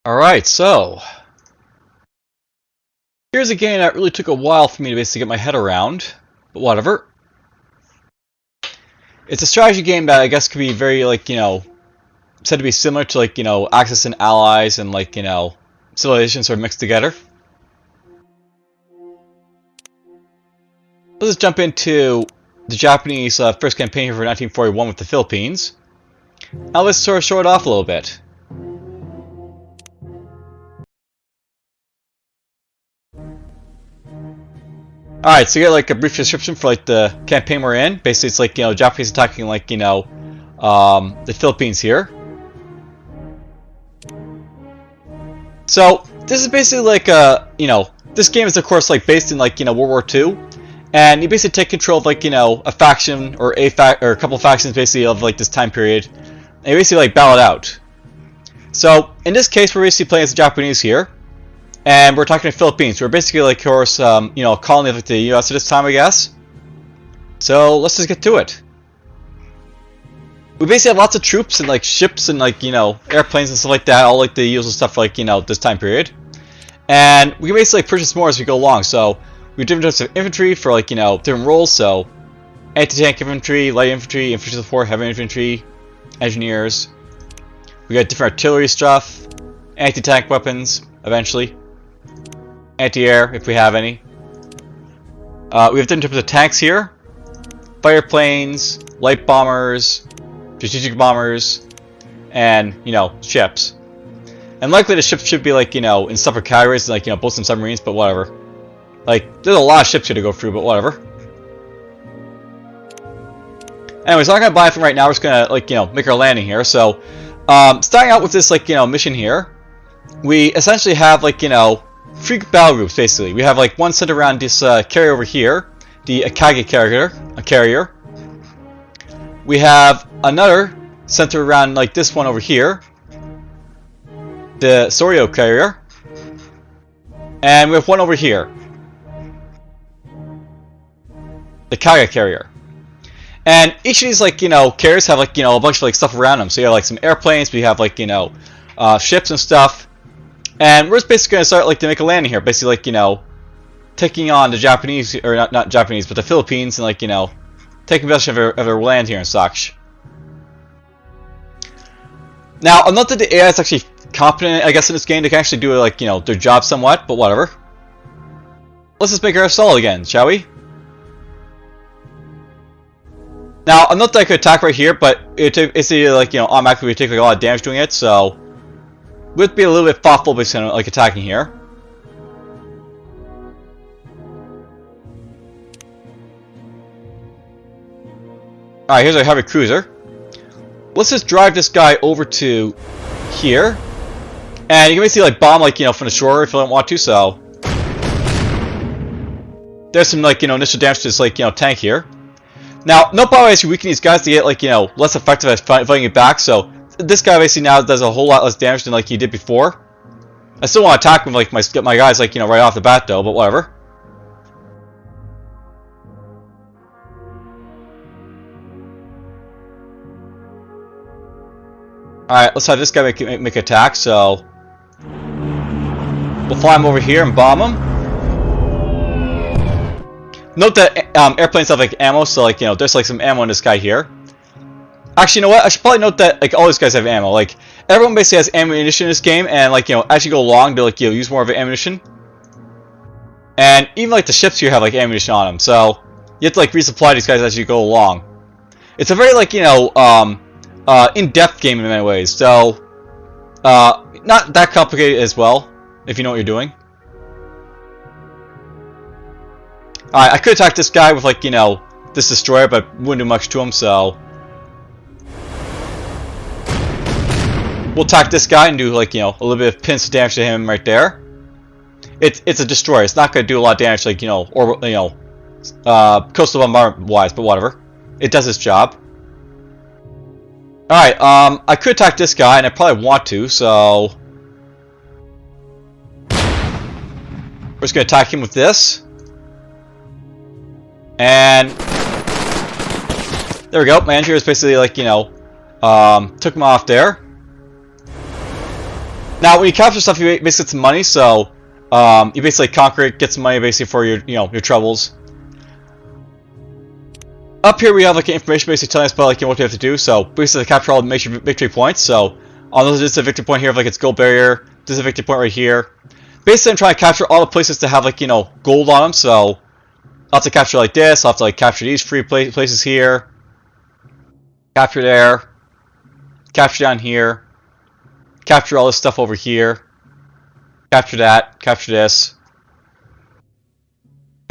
Alright, so here's a game that really took a while for me to basically get my head around, but whatever. It's a strategy game that I guess could be very, said to be similar to, Axis and Allies and, Civilization sort of mixed together. Let's just jump into the Japanese first campaign here for 1941 with the Philippines. Now let's sort of show it off a little bit. Alright, so you get a brief description for the campaign we're in. Basically it's Japanese attacking the Philippines here. So this is basically this game is of course based in World War II, and you basically take control of a faction or a couple factions basically of this time period, and you basically battle it out. So in this case we're basically playing as the Japanese here. And we're talking to the Philippines. We're basically, of course, a colony of the U.S. at this time, I guess. So let's just get to it. We basically have lots of troops and ships and airplanes and stuff like that. All the usual stuff this time period. And we can basically purchase more as we go along. So we have different types of infantry for different roles. So anti-tank infantry, light infantry, infantry support, heavy infantry, engineers. We got different artillery stuff, anti-tank weapons eventually. Anti-air, if we have any. We have different types of tanks here. Fighter planes, light bombers, strategic bombers, and, ships. And likely the ships should be, in separate categories, boats and submarines, but whatever. There's a lot of ships here to go through, but whatever. Anyways, I'm not going to buy anything right now. We're just going to, make our landing here. So, starting out with this, mission here, we essentially have, three battle groups basically. We have one centered around this carrier over here, the akin carrier. We have another centered around this one over here, the Soryo carrier, and we have one over here, the Kaga carrier. And each of these carriers have a bunch of stuff around them. So you have some airplanes, we have ships and stuff. And we're just basically going to start to make a landing here, basically taking on the Japanese, or not Japanese, but the Philippines, and taking possession of their land here and such. Now, I'll note that the AI is actually competent, I guess, in this game. They can actually do their job somewhat, but whatever. Let's just make our stall again, shall we? Now, I'll note that I could attack right here, but it's automatically we take a lot of damage doing it, so we have to be a little bit thoughtful based on attacking here. Alright, here's our heavy cruiser. Let's just drive this guy over to here. And you can basically bomb from the shore if you don't want to, so there's some initial damage to this tank here. Now, no problem as you weaken these guys to get less effective at fighting it back, so this guy basically now does a whole lot less damage than he did before. I still want to attack him with my guys right off the bat though, but whatever. Alright, let's have this guy make attack, so we'll fly him over here and bomb him. Note that airplanes have ammo, so there's some ammo in this guy here. Actually, you know what? I should probably note that all these guys have ammo. Everyone basically has ammunition in this game, and as you go along, they'll use more of the ammunition. And even the ships here have ammunition on them, so you have to resupply these guys as you go along. It's a very in-depth game in many ways, so not that complicated as well, if you know what you're doing. Alright, I could attack this guy with this destroyer, but wouldn't do much to him, so we'll attack this guy and do a little bit of pinch damage to him right there. It's a destroyer. It's not going to do a lot of damage coastal bombardment wise, but whatever. It does its job. All right. I could attack this guy, and I probably want to. So we're just going to attack him with this, and there we go. My engineer is basically took him off there. Now, when you capture stuff, you basically get some money, so you basically conquer it, get some money basically for your, your troubles. Up here we have like information basically telling us about like what we have to do. So basically capture all the major victory points. So this is a victory point here of like its gold barrier. This is a victory point right here. Basically, I'm trying to capture all the places to have like gold on them. So I'll have to capture like this. I'll have to like capture these free places here. Capture there. Capture down here. Capture all this stuff over here. Capture that. Capture this.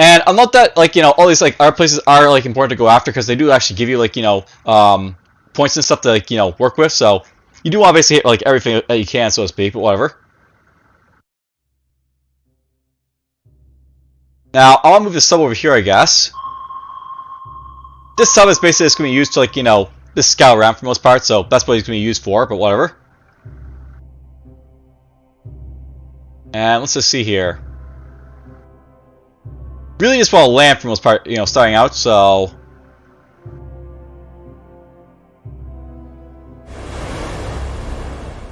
And I'm not that like all these like other places are like important to go after because they do actually give you like points and stuff to like work with. So you do want to basically hit like everything that you can, so to speak. But whatever. Now I want to move this sub over here, I guess. This sub is basically just going to be used to like this scout around for the most part. So that's what it's going to be used for. But whatever. And let's just see here. Really just want to land for the most part, starting out, so...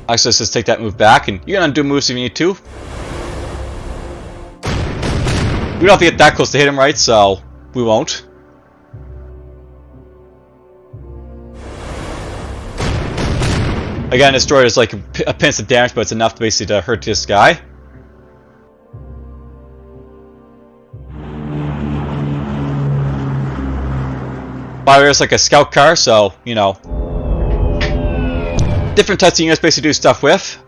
Actually, let's just take that move back, and you're going to undo moves if you need to. We don't have to get that close to hit him, right, so we won't. Again, this destroyer is like a pinch of damage, but it's enough to basically to hurt this guy. By the way, it's like a scout car, so, different types of units basically do stuff with.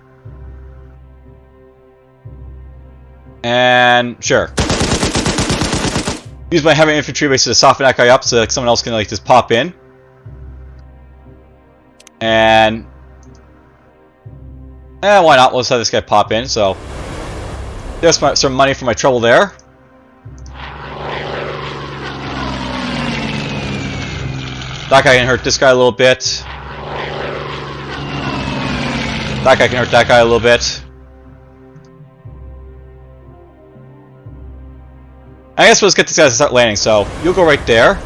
And, sure. Use my heavy infantry basically to soften that guy up so like someone else can like just pop in. And... why not? Let's have this guy pop in, so... There's some money for my trouble there. That guy can hurt this guy a little bit. That guy can hurt that guy a little bit. I guess we'll just get these guys to start landing. So you'll go right there.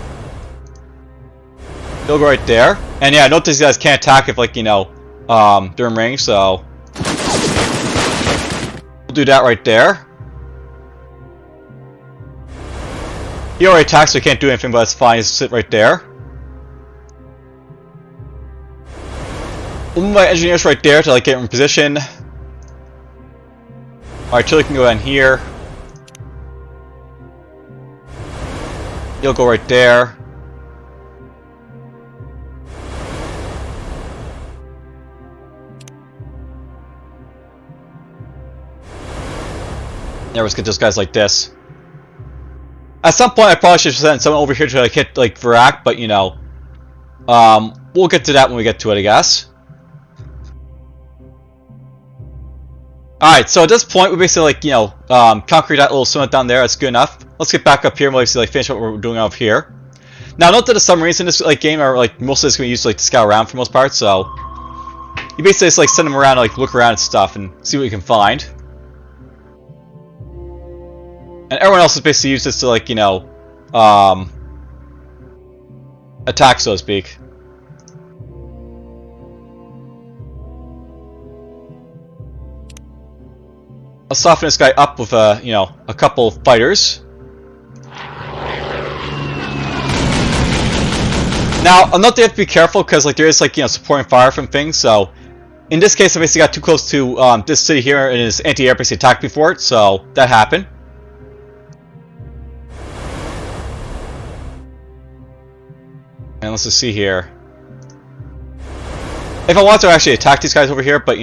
You'll go right there. And yeah, note these guys can't attack if like they're in range. So we'll do that right there. He already attacked, so he can't do anything, but that's fine. Just sit right there. We'll move my engineers right there to like get in position. Artillery can go down here. You'll go right there. There, let's get those guys like this. At some point, I probably should send someone over here to like hit like Verac, but we'll get to that when we get to it, I guess. Alright, so at this point, we basically like, conquer that little summit down there. That's good enough. Let's get back up here and we'll basically like finish what we're doing over here. Now, note that the submarines in this like game are like mostly just going to be used to, like to scout around for the most part. So you basically just like send them around, to, like look around and stuff, and see what you can find. And everyone else is basically used this to like attack, so to speak. I'll soften this guy up with a couple fighters. Now, I'll note they have to be careful because like there is like supporting fire from things. So in this case, I basically got too close to this city here, and his anti-air basically attacked before it, so that happened. And let's just see here. If I want to actually attack these guys over here, but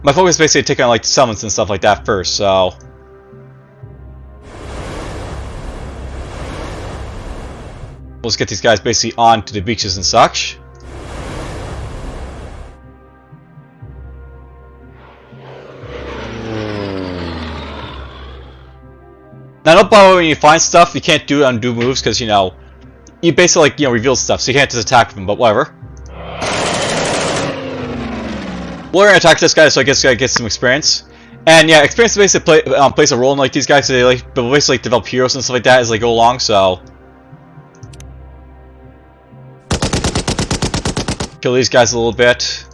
my focus is basically taking on like the settlements and stuff like that first, so. Let's get these guys basically onto the beaches and such. Now don't bother when you find stuff, you can't do undo moves because you basically like reveal stuff, so you can't just attack them, but whatever. We're gonna attack this guy, so I guess I get some experience. And yeah, experience basically plays a role in like these guys, so they like basically develop heroes and stuff like that as they go along. So kill these guys a little bit.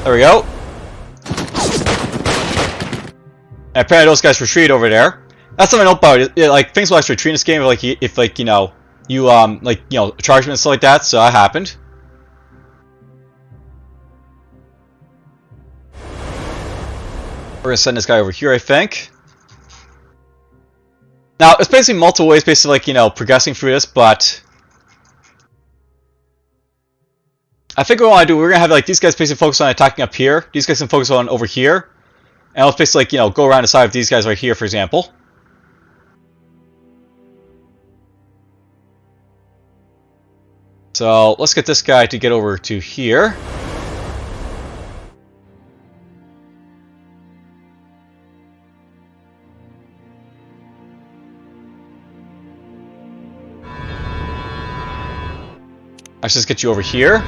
There we go. And apparently those guys retreat over there. That's something I know about. Like things will actually retreat in this game if like you know you charge them and stuff like that. So that happened. We're gonna send this guy over here, I think. Now it's basically multiple ways, basically like progressing through this, but I think what we want to do, we're gonna have like these guys basically focus on attacking up here. These guys can focus on over here, and let's basically like go around the side of these guys right here, for example. So let's get this guy to get over to here. Let's just get you over here.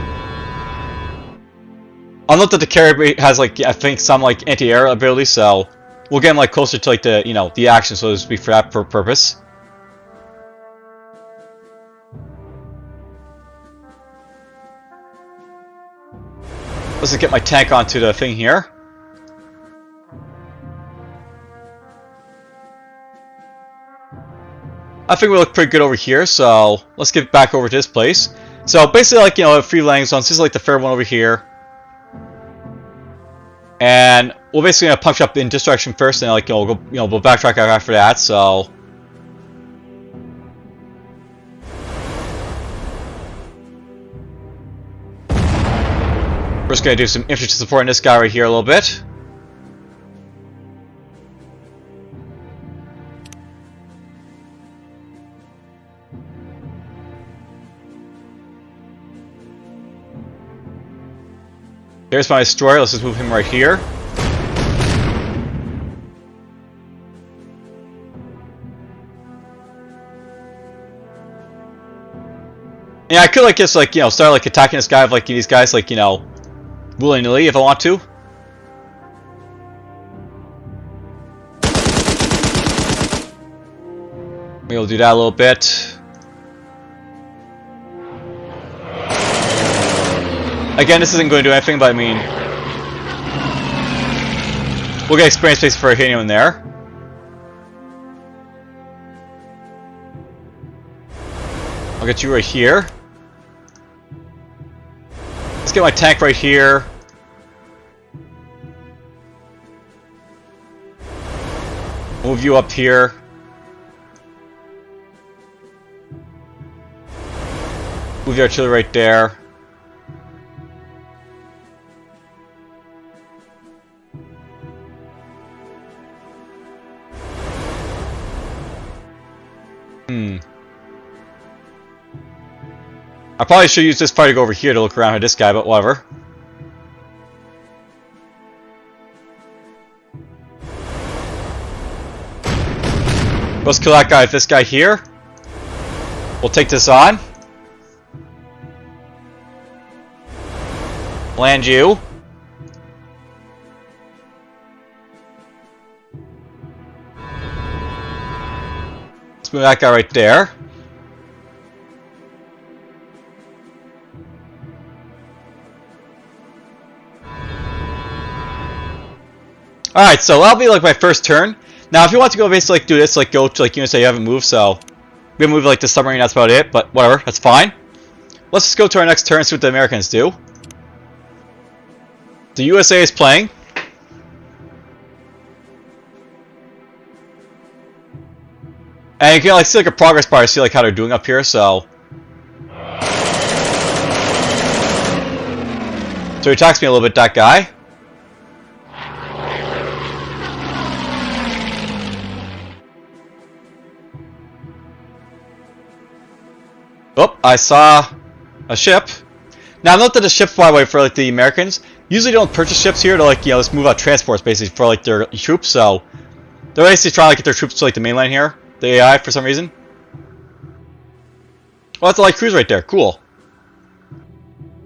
I'll note that the carry has like I think some like anti-air ability, so we'll get him like closer to like the the action, so to speak, for that purpose. Let's just get my tank onto the thing here. I think we look pretty good over here, so let's get back over to this place. So basically, like a free landing zone. This is like the fair one over here, and we're basically gonna punch up in this direction first, and like we'll go, we'll backtrack after that. So we're just gonna do some infantry support on this guy right here a little bit. There's my destroyer. Let's just move him right here. Yeah, I could like just like start like attacking this guy with like these guys like willy-nilly if I want to. Maybe we'll do that a little bit. Again, this isn't going to do anything, but I mean, we'll get experience base for hitting him there. I'll get you right here. Let's get my tank right here. Move you up here. Move the artillery right there. I probably should use this fire to go over here to look around at this guy, but whatever. Let's kill that guy with this guy here. We'll take this on. Land you. Let's move that guy right there. Alright, so that'll be like my first turn. Now if you want to go basically like do this, like go to like units that you haven't moved, so we're gonna move like the submarine, that's about it, but whatever, that's fine. Let's just go to our next turn and see what the Americans do. The USA is playing. And you can like see like a progress bar to see like how they're doing up here, so he attacks me a little bit, that guy. Oh, I saw a ship. Now, note that the ships, by the way, for like the Americans, usually don't purchase ships here to like just move out transports basically for like their troops. So they're basically trying to get their troops to like the mainland here, the AI for some reason. Oh, that's a light cruise right there. Cool.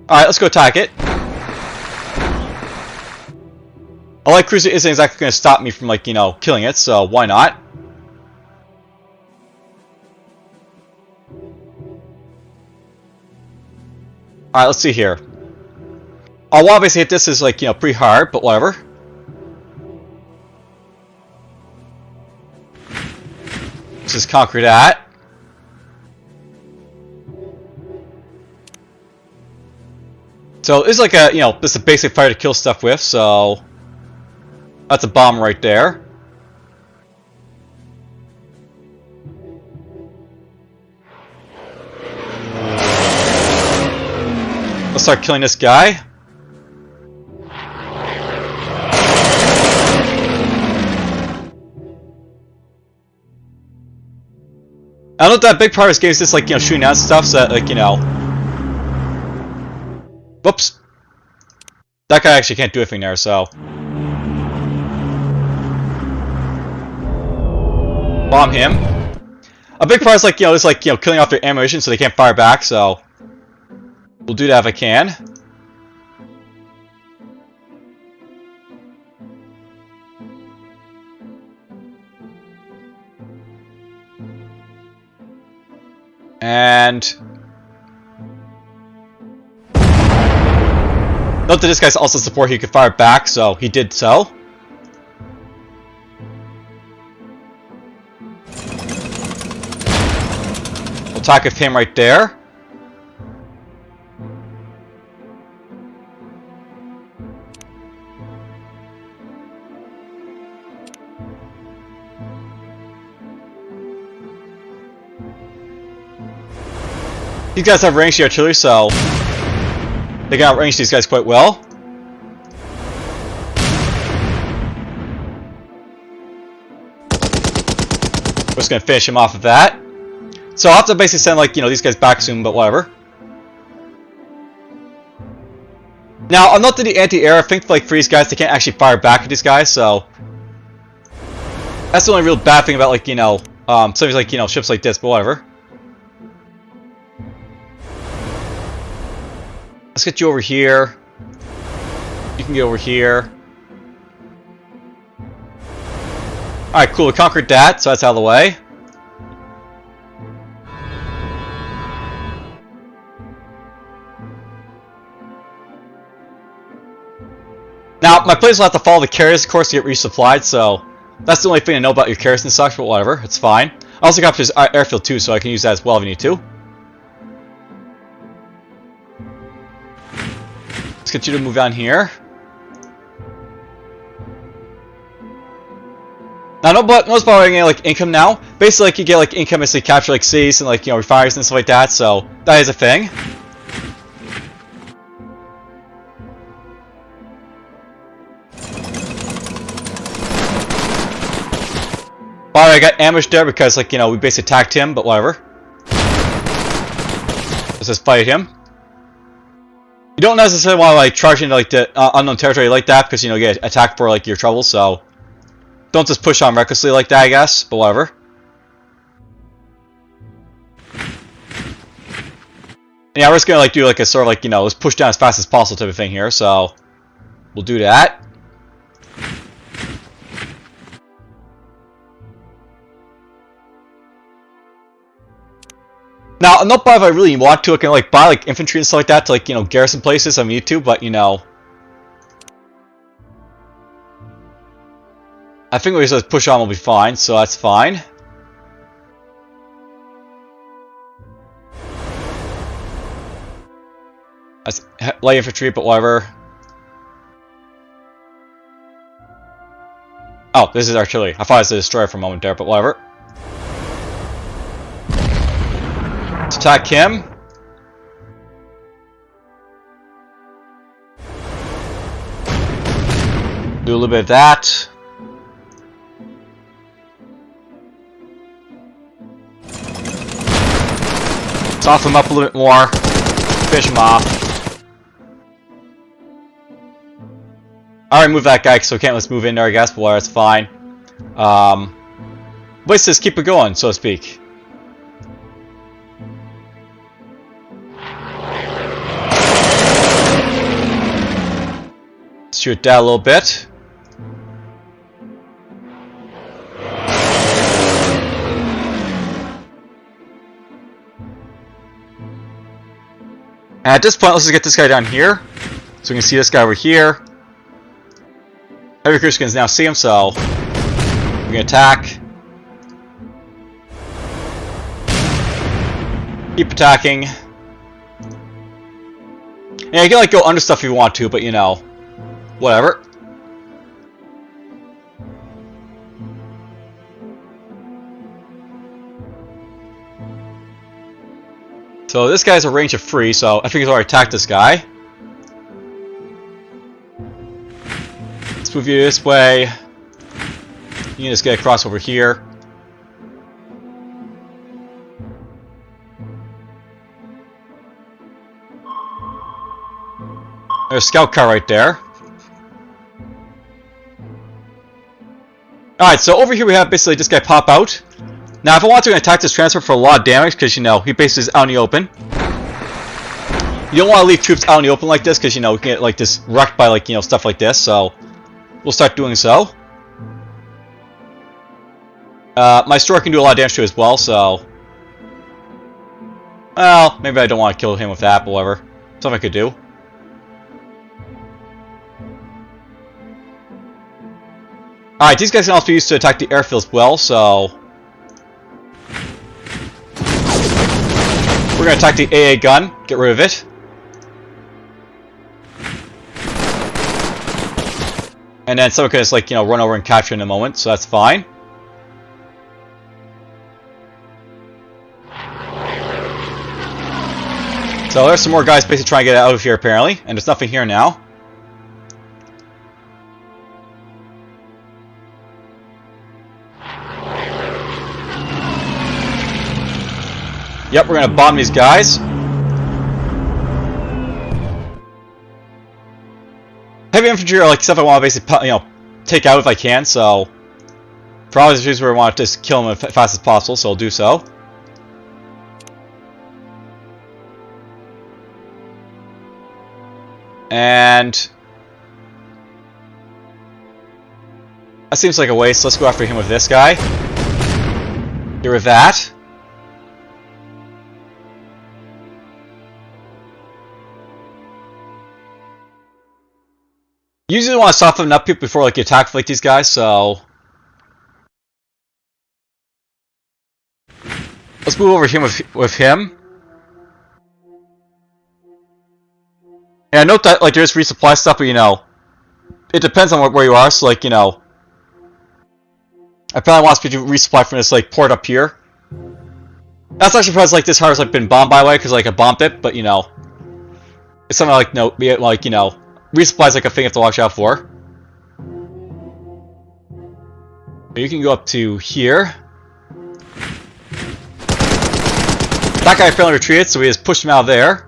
All right, let's go attack it. A light cruiser isn't exactly going to stop me from like killing it, so why not? Alright, let's see here. I'll obviously hit this is like, pretty hard, but whatever. Let's just conquer that. So this is like a, this is a basic fire to kill stuff with, so that's a bomb right there. Let's start killing this guy. I don't know if that big part of this game is just like, shooting out stuff, so that, like, whoops. That guy actually can't do anything there, so. Bomb him. A big part is like, it's like, killing off their ammunition so they can't fire back, so. We'll do that if I can. And note that this guy's also support, he could fire back, so he did so. We'll attack with him right there. These guys have ranged artillery, so they can outrange these guys quite well. We're just gonna finish him off of that. So I'll have to basically send, like, these guys back soon, but whatever. Now, I'm not to the anti-air. I think, like, for these guys, they can't actually fire back at these guys, so that's the only real bad thing about, like, some of these, like, ships like this, but whatever. Let's get you over here. You can get over here. Alright, cool. We conquered that, so that's out of the way. Now, my players will have to follow the carriers, of course, to get resupplied, so that's the only thing to know about your carriers and such, but whatever. It's fine. I also got this airfield too, so I can use that as well if I need to. Let's get you to move on here. Now, notice about getting, like, income now. Basically, like, you get, like, income as you capture, like, cities and, like, refineries and stuff like that, so that is a thing. Alright, I got ambushed there because, like, we basically attacked him, but whatever. Let's just fight him. You don't necessarily want to, like, charge into, like, the unknown territory like that because, you get attacked for, like, your trouble, so don't just push on recklessly like that, I guess, but whatever. Yeah, we're just gonna, like, do, like, a sort of, like, let's push down as fast as possible type of thing here, so we'll do that. Now, I'm not if I really want to. I can, like, buy, like, infantry and stuff like that to, like, garrison places if I need to, but, I think we just push on will be fine, so that's fine. That's light infantry, but whatever. Oh, this is artillery. I thought it was a destroyer for a moment there, but whatever. Let's attack him. Do a little bit of that. Soften him up a little bit more. Finish him off. I already moved that guy, so we can't let's move in there, I guess, but that's fine. Let's just keep it going, so to speak. Shoot that a little bit. And at this point, let's just get this guy down here. So we can see this guy over here. Heavy recruits can now see him, so we can attack. Keep attacking. Yeah, you can like go under stuff if you want to, but you know, whatever. So this guy's a range of 3, so I think he's already attacked this guy. Let's move you this way. You can just get across over here. There's a scout car right there. Alright, so over here we have basically this guy pop out. Now, if I want to attack this transfer for a lot of damage, because, you know, he basically is out in the open. You don't want to leave troops out in the open like this, because, you know, we can get, like, this wrecked by, like, you know, stuff like this, so we'll start doing so. My store can do a lot of damage to as well, so... Well, maybe I don't want to kill him with that, but whatever. Something I could do. Alright, these guys can also be used to attack the airfield as well, so... We're going to attack the AA gun, get rid of it. And then someone can just, like, you know, run over and capture in a moment, so that's fine. So there's some more guys basically trying to get out of here apparently, and there's nothing here now. Yep, we're gonna bomb these guys. Heavy infantry are like stuff I want to basically, you know, take out if I can. So, for all these reasons, where I want to just kill them as fast as possible, so I'll do so. And that seems like a waste. Let's go after him with this guy. Get rid of that. Usually want to soften up people before like you attack like these guys, so let's move over him with him. And note that like there's resupply stuff, but you know, it depends on where you are. So like, you know, I probably want to resupply from this like port up here. That's actually because like this has like been bombed by the way, because like I bombed it, but you know, it's something like no, like you know. Resupply is like a thing you have to watch out for. You can go up to here. That guy failed retreated, so we just pushed him out of there.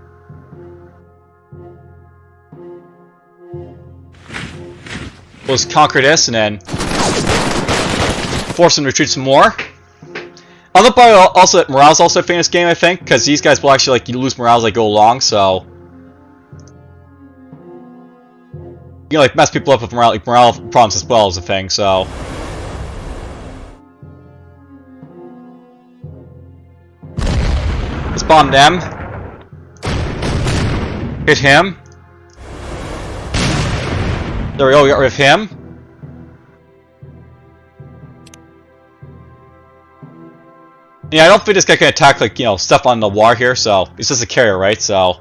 We'll just conquer this and then force him to retreat some more. Other part also that morale's also a thing in this game, I think, because these guys will actually like you lose morale as they go along, so you know, like mess people up with morale problems as well as a thing, so let's bomb them. Hit him. There we go, we got rid of him. Yeah, I don't think this guy can attack like, you know, stuff on the war here, so he's just a carrier, right? So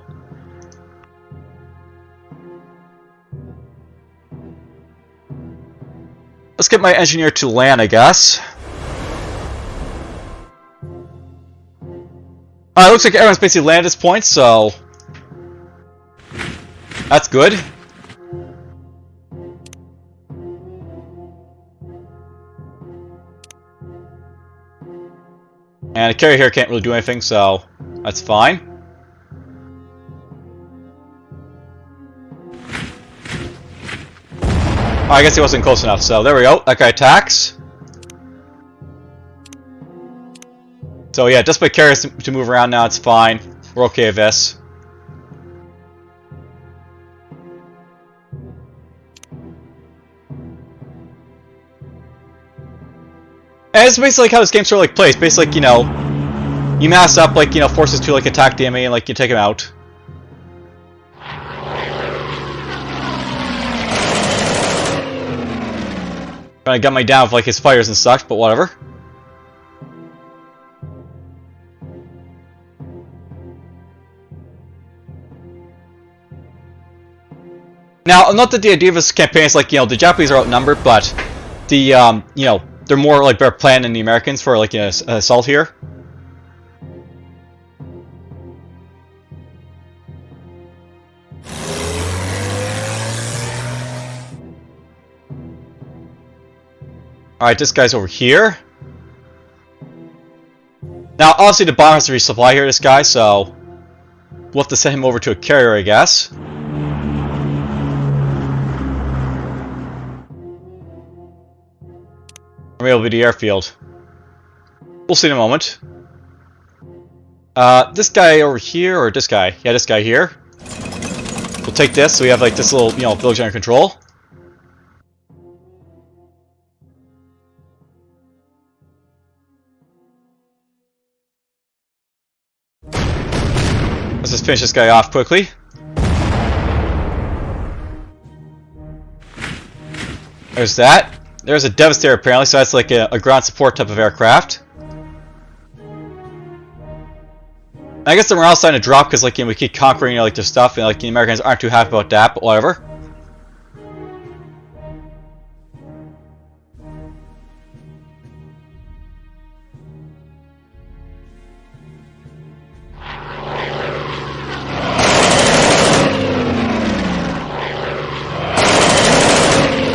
let's get my engineer to land, I guess. Alright, looks like everyone's basically landed at this point, so that's good. And the carrier here can't really do anything, so that's fine. Oh, I guess he wasn't close enough, so there we go. That guy attacks. So yeah, just by carriers to move around now, it's fine. We're okay with this. And it's basically like how this game sort of like plays. Basically, like, you know, you mass up like, you know, forces to like attack the enemy and like you take him out. Trying to gun me down with like his fires and such, but whatever. Now, not that the idea of this campaign is like, the Japanese are outnumbered, but the, they're more like better planned than the Americans for like an assault here. Alright, this guy's over here. Now, obviously the bomb has to resupply here, this guy, so we'll have to send him over to a carrier, I guess. Or maybe it'll be the airfield. We'll see in a moment. This guy over here, or this guy? Yeah, this guy here. We'll take this, so we have like this little, village under control. Let's just finish this guy off quickly. There's that. There's a Devastator apparently, so that's like a ground support type of aircraft. I guess the morale's starting to drop because like we keep conquering like their stuff, and like the Americans aren't too happy about that, but whatever.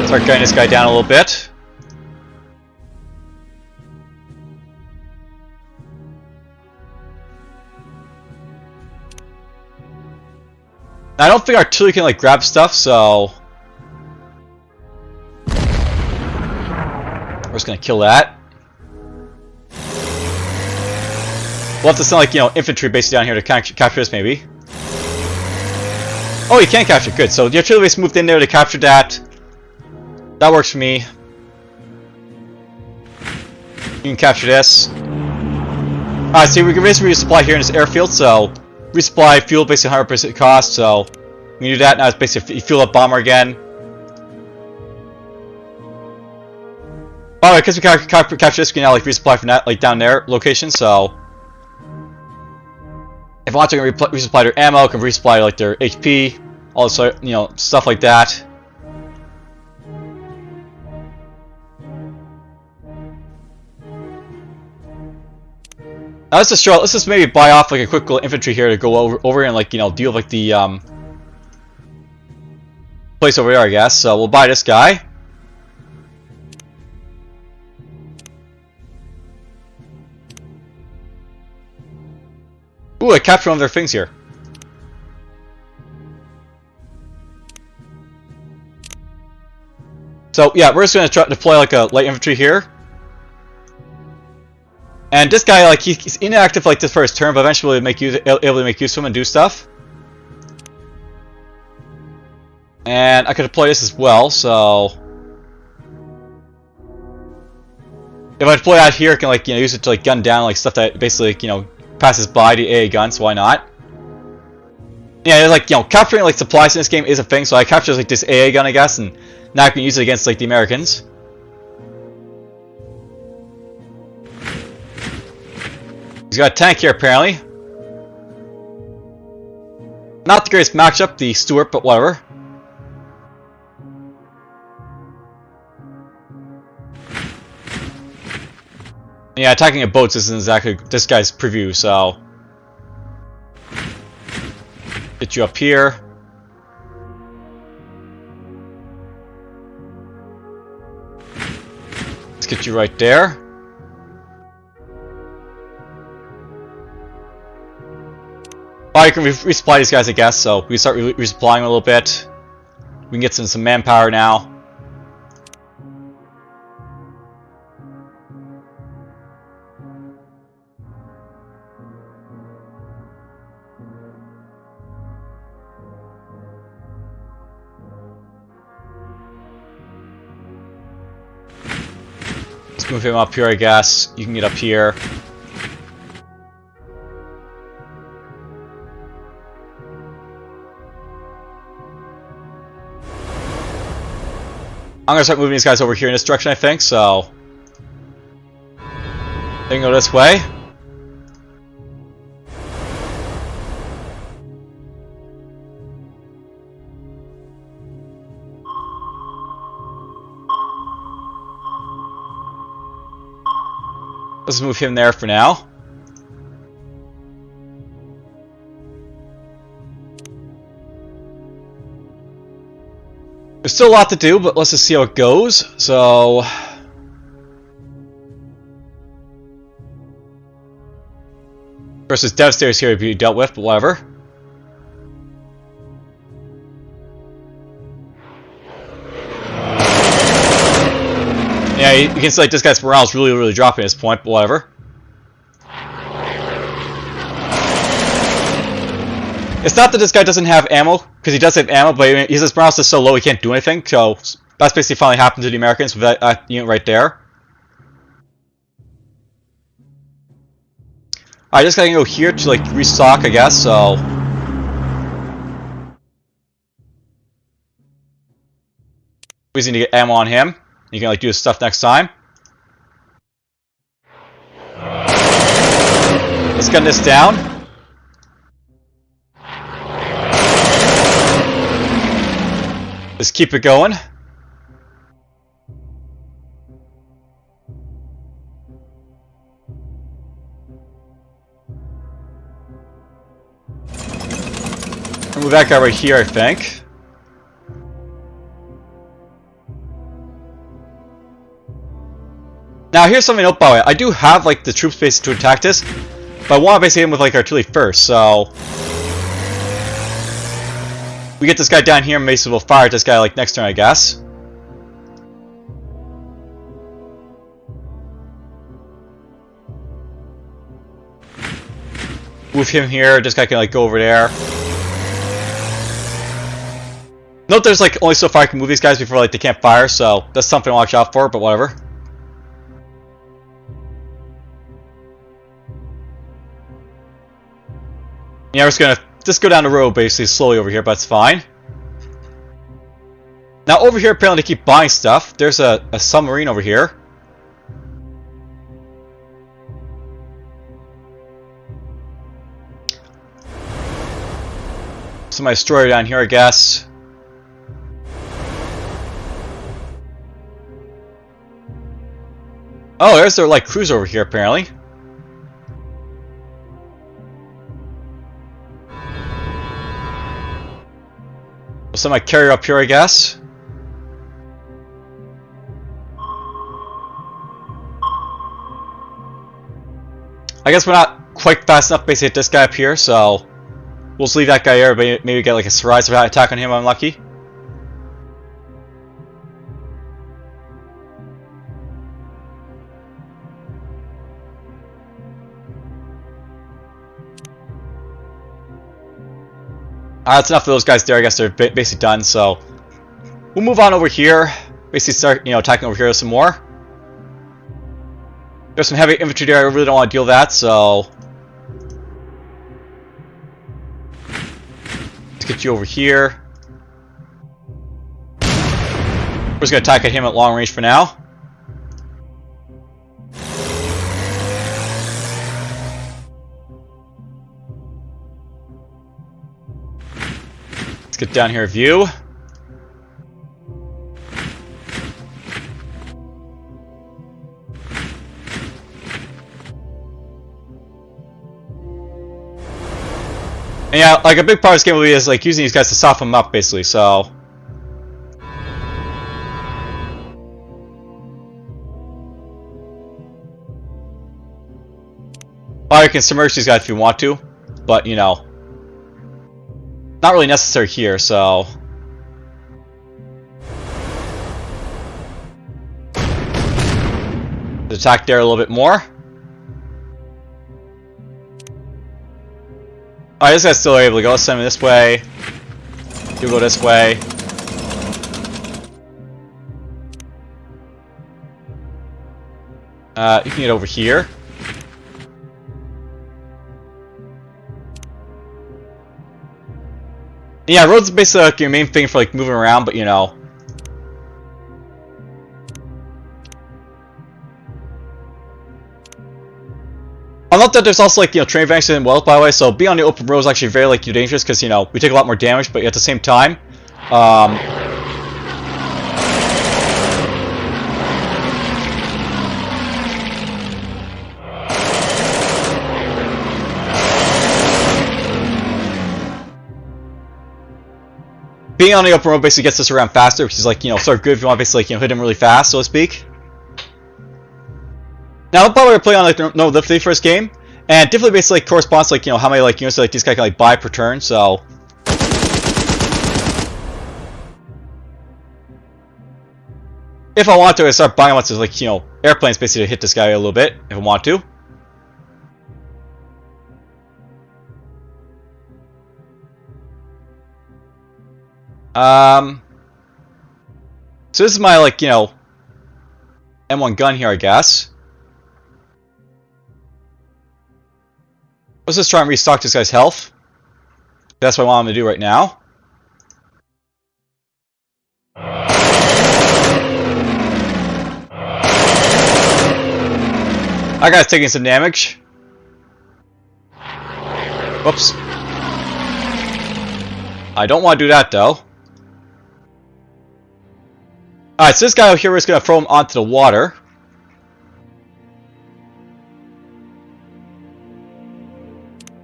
Start gunning this guy down a little bit. Now, I don't think artillery can like grab stuff, so we're just gonna kill that. We'll have to send like infantry basically down here to capture this maybe. Oh, you can capture, good. So the artillery base moved in there to capture that. That works for me. You can capture this. Alright, so we can basically resupply here in this airfield, so resupply fuel basically 100% cost, so we can do that. Now it's basically fuel up bomber again. Alright, because we capture this, we can now like resupply from that like down there location, so if I want to resupply their ammo, I can resupply like their HP, all this stuff like that. Now let's just maybe buy off like a quick little infantry here to go over and like deal with like the place over there, I guess. So we'll buy this guy. Ooh, I captured one of their things here. So yeah, we're just gonna try to deploy like a light infantry here. And this guy, like, he's inactive like this for his turn, but eventually we'll able to make use of him and do stuff. And I could deploy this as well, so if I deploy out here, I can like use it to like gun down like stuff that basically passes by the AA gun, so why not? Yeah, like capturing like supplies in this game is a thing, so I captured like this AA gun, I guess, and now I can use it against like the Americans. He's got a tank here, apparently. Not the greatest matchup, the Stuart, but whatever. Yeah, attacking a boat isn't exactly this guy's preview, so get you up here. Let's get you right there. Oh, you can resupply these guys, I guess, so we start resupplying a little bit. We can get some manpower now. Let's move him up here, I guess. You can get up here. I'm gonna start moving these guys over here in this direction, I think, so... They can go this way. Let's move him there for now. There's still a lot to do, but let's just see how it goes. So... Versus Devastators here to be dealt with, but whatever. Yeah, you can see like this guy's morale is really dropping at this point, but whatever. It's not that this guy doesn't have ammo, because he does have ammo, but his morale is just so low he can't do anything, so that's basically finally happened to the Americans with that unit right there. I just gotta go here to like restock, I guess, so... We just need to get ammo on him. You can like do his stuff next time. Let's gun this down. Just keep it going. Move that guy right here, I think. Now, here's something to note, by the way. I do have like the troop space to attack this, but I want to basically hit him with like artillery first. So we get this guy down here, and basically we'll fire at this guy like next turn, I guess. Move him here. This guy can like go over there. Note there's like only so far I can move these guys before like they can't fire, so that's something to watch out for, but whatever. Yeah, we're just gonna just go down the road basically slowly over here, but it's fine. Now over here apparently they keep buying stuff. There's a submarine over here. Some destroyer down here, I guess. Oh, there's their like cruiser over here apparently. We'll send my carrier up here, I guess. I guess we're not quite fast enough basically to hit this guy up here, so we'll just leave that guy here, but maybe get like a surprise attack on him, I'm lucky. That's enough of those guys there. I guess they're basically done, so we'll move on over here. Basically start, attacking over here some more. There's some heavy infantry there. I really don't want to deal with that, so let's get you over here. We're just going to attack at him at long range for now. Let's get down here, view. And yeah, like a big part of this game will be is like using these guys to soften them up, basically. So or you can submerge these guys if you want to, but not really necessary here, so attack there a little bit more. Alright, this guy's still able to go. Let's send him this way. You go this way. You can get over here. Yeah, roads are basically like your main thing for like moving around, but I'll note that there's also like train advances in Wales, by the way. So being on the open road is actually very like dangerous because we take a lot more damage, but at the same time, being on the open road basically gets us around faster, which is like sort of good if you want to basically hit him really fast, so to speak. Now I'll probably play on like no the first game, and definitely basically corresponds to like how many like units like these guys can like buy per turn. So if I want to, I start buying lots of like airplanes basically to hit this guy a little bit if I want to. So this is my like M1 gun here, I guess. Let's just try and restock this guy's health. That's what I want him to do right now. That guy's taking some damage. Whoops. I don't want to do that though. Alright, so this guy over here is going to throw him onto the water.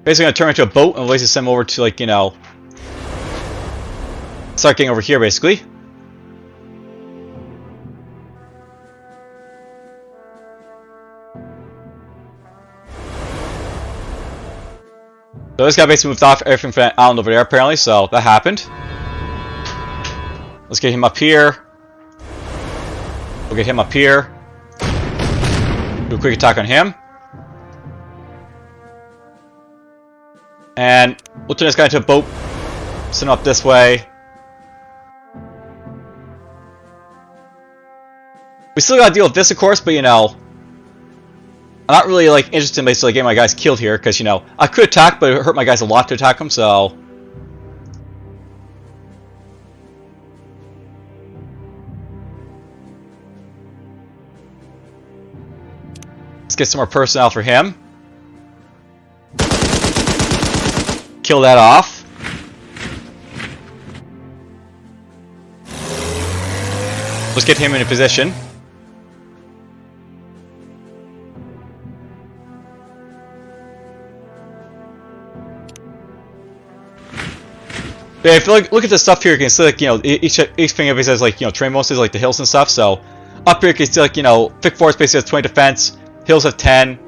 Basically going to turn into a boat and basically send him over to like, start getting over here basically. So this guy basically moved off everything from that island over there apparently, so that happened. Let's get him up here. We'll get him up here. Do a quick attack on him. And we'll turn this guy into a boat. Send him up this way. We still gotta deal with this, of course, but I'm not really like interested in basically getting my guys killed here, because I could attack, but it hurt my guys a lot to attack them, so. Let's get some more personnel for him. Kill that off. Let's get him in a position. But if you look at the stuff here, you can see like each thing of it says like terrain mostly like the hills and stuff. So up here you can see like thick forest basically has 20 defense, hills have 10,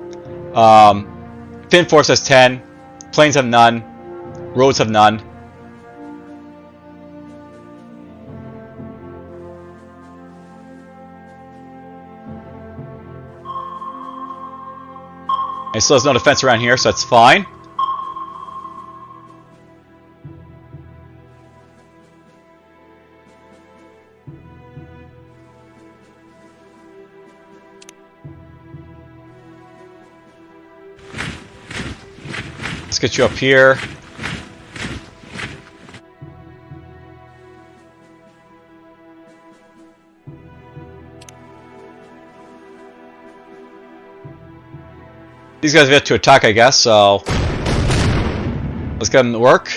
thin forest has 10, plains have none, roads have none. And still has no defense around here, so that's fine. Let's get you up here. These guys have yet to attack, I guess, so let's get them to work.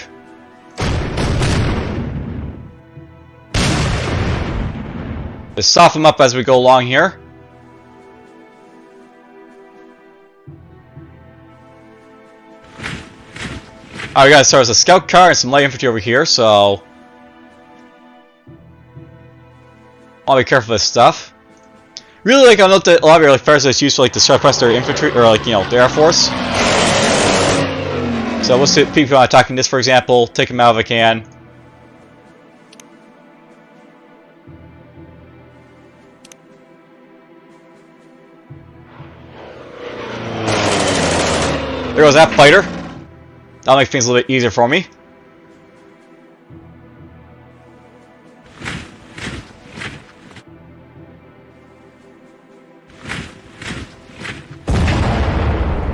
Just soften them up as we go along here. Alright, we gotta start as a scout car and some light infantry over here, so I'll be careful with this stuff. Really, like, I note that a lot of your like fires is used for like the suppress their infantry or like the air force. So we'll see people attacking this, for example. Take them out if I can. There goes that fighter. That'll make things a little bit easier for me.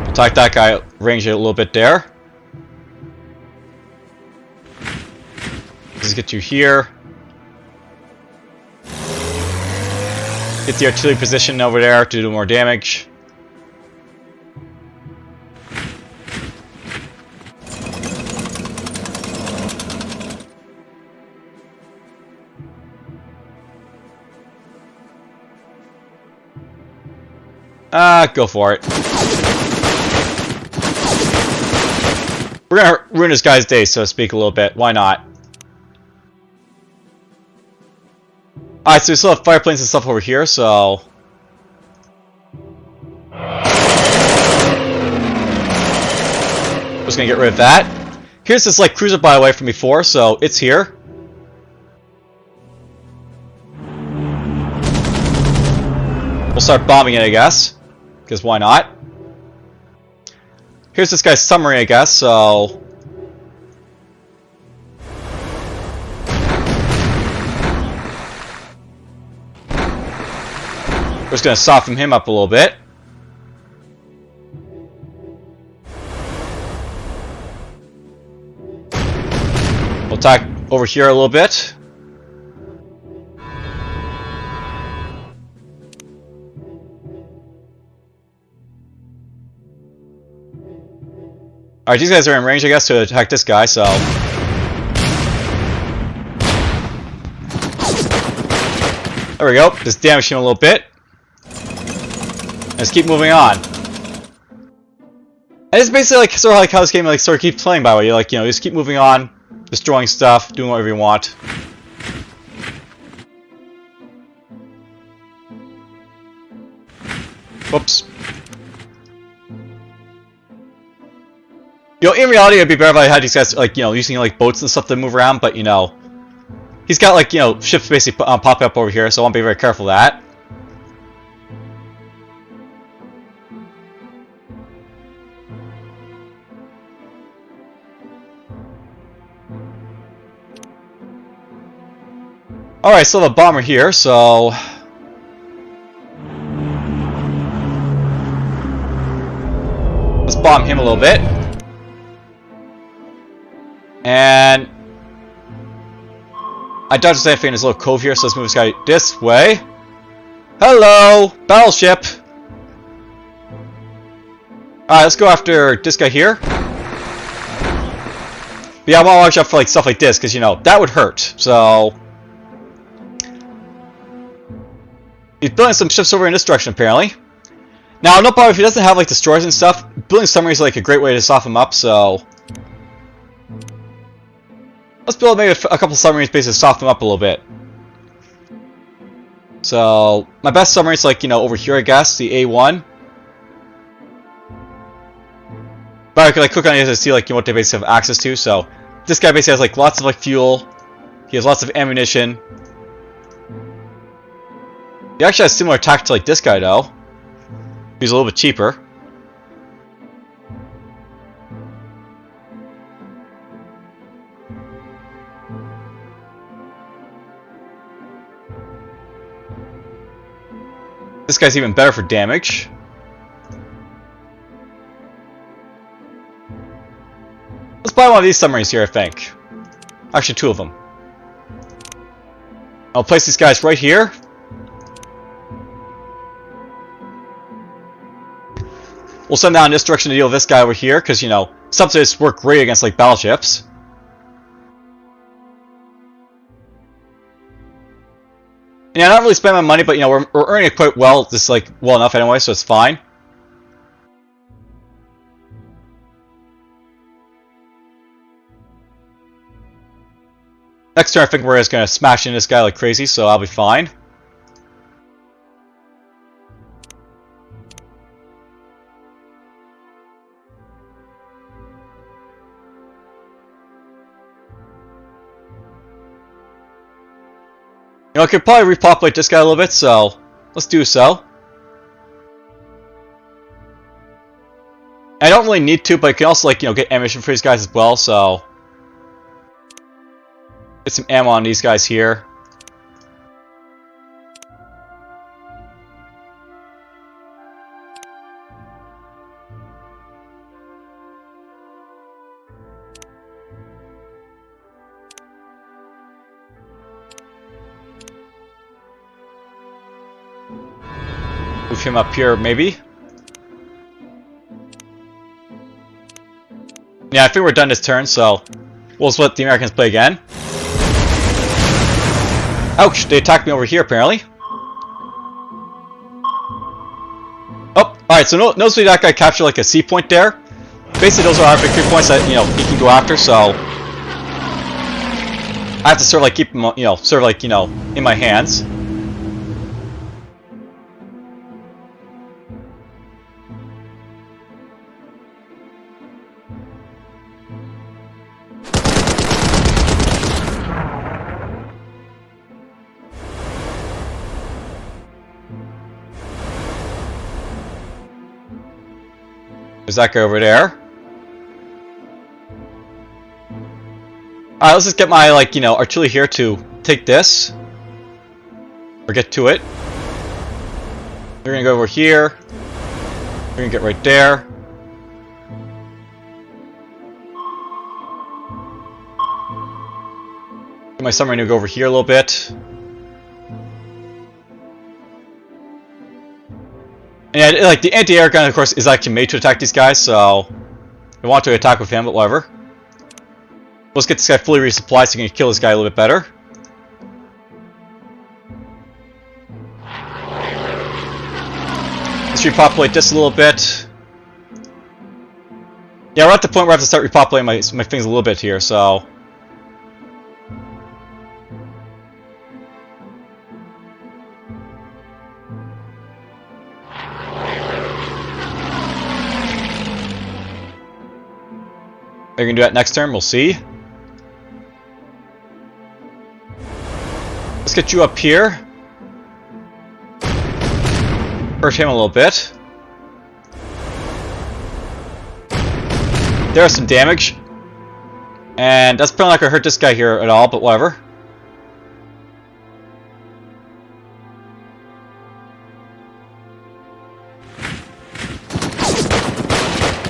Attack that guy, range it a little bit there. Let's get you here. Get the artillery position over there to do more damage. Go for it. We're gonna ruin this guy's day, so to speak, a little bit. Why not? Alright, so we still have fire planes and stuff over here, so... Just gonna get rid of that. Here's this, like, cruiser, by the way, from before, so it's here. We'll start bombing it, I guess. Because why not? Here's this guy's submarine, I guess, so... We're just gonna soften him up a little bit. We'll attack over here a little bit. Alright, these guys are in range, I guess, to attack this guy, so... There we go. Just damage him a little bit. Let's keep moving on. And it's basically like sort of like how this game like sort of keeps playing, by the way. You like, you know, just keep moving on, destroying stuff, doing whatever you want. Whoops. You know, in reality, it'd be better if I had these guys, like, you know, using, like, boats and stuff to move around, but, you know, he's got, like, you know, ships basically popping up over here, so I want to be very careful of that. Alright, still have a bomber here, so... Let's bomb him a little bit. And I dodged anything in this little cove here, so let's move this guy this way. Hello, battleship. Alright, let's go after this guy here. But yeah, I want to watch out for like stuff like this, because you know that would hurt. So he's building some ships over in this direction, apparently. Now, no problem if he doesn't have like destroyers and stuff. Building submarines is like a great way to soften him up. So. Let's build maybe a couple submarines basically to soften them up a little bit. So, my best submarine's like, you know, over here I guess, the A1. But I could like click on it to see like, you know, what they basically have access to. So, this guy basically has like lots of like fuel. He has lots of ammunition. He actually has similar attack to like this guy though. He's a little bit cheaper. This guy's even better for damage. Let's buy one of these submarines here, I think. Actually, two of them. I'll place these guys right here. We'll send down in this direction to deal with this guy over here, because, you know, subsidies work great against, like, battleships. Yeah, not really spending my money, but you know we're earning it quite well, just like well enough anyway, so it's fine. Next turn, I think we're just gonna smash into this guy like crazy, so I'll be fine. You know, I could probably repopulate this guy a little bit, so let's do so. I don't really need to, but I can also, like, you know, get ammunition for these guys as well, so... Get some ammo on these guys here. Move him up here, maybe. Yeah, I think we're done this turn, so we'll just let the Americans play again. Ouch! They attacked me over here, apparently. Oh, Alright, so notice that guy captured like a C point there. Basically, those are our victory points that, you know, he can go after, so I have to sort of like keep him, you know, sort of like, you know, in my hands. There's that guy over there. Alright, let's just get my, like, you know, artillery here to take this. Or get to it. We're gonna go over here. We're gonna get right there. Get my submarine to go over here a little bit. And yeah, like, the anti-air gun, of course, is actually made to attack these guys, so I want to attack with him, but whatever. Let's get this guy fully resupplied so we can kill this guy a little bit better. Let's repopulate this a little bit. Yeah, we're at the point where I have to start repopulating my things a little bit here, so... Are you gonna do that next turn? We'll see. Let's get you up here. Hurt him a little bit. There's some damage. And that's probably not gonna hurt this guy here at all, but whatever.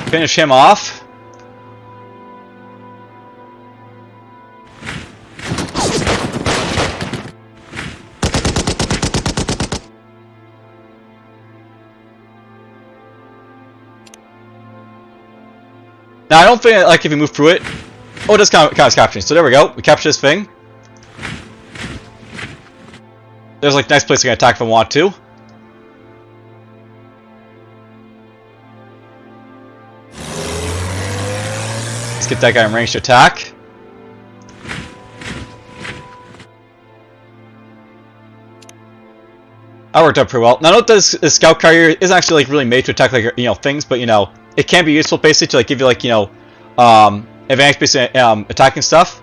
Finish him off. Now, I don't think, like, if you move through it... Oh, it does count as capturing. So there we go. We capture this thing. There's, like, nice place to attack if I want to. Let's get that guy in range to attack. That worked out pretty well. Now, note that this scout carrier isn't actually, like, really made to attack, like, you know, things, but, you know... It can be useful, basically, to like give you, like, you know, advanced basic attacking stuff.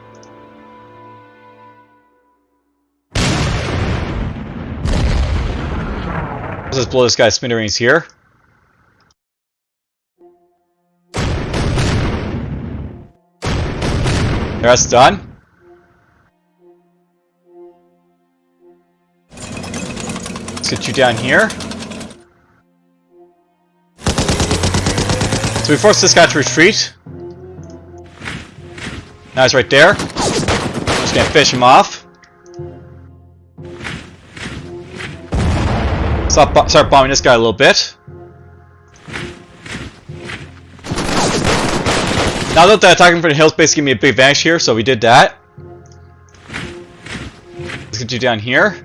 Let's just blow this guy's smithereens here. There, that's done. Let's get you down here. So we force this guy to retreat. Now he's right there. Just gonna finish him off. Start bombing this guy a little bit. Now that the attacking from the hills basically give me a big advantage here, so we did that. Let's get you down here.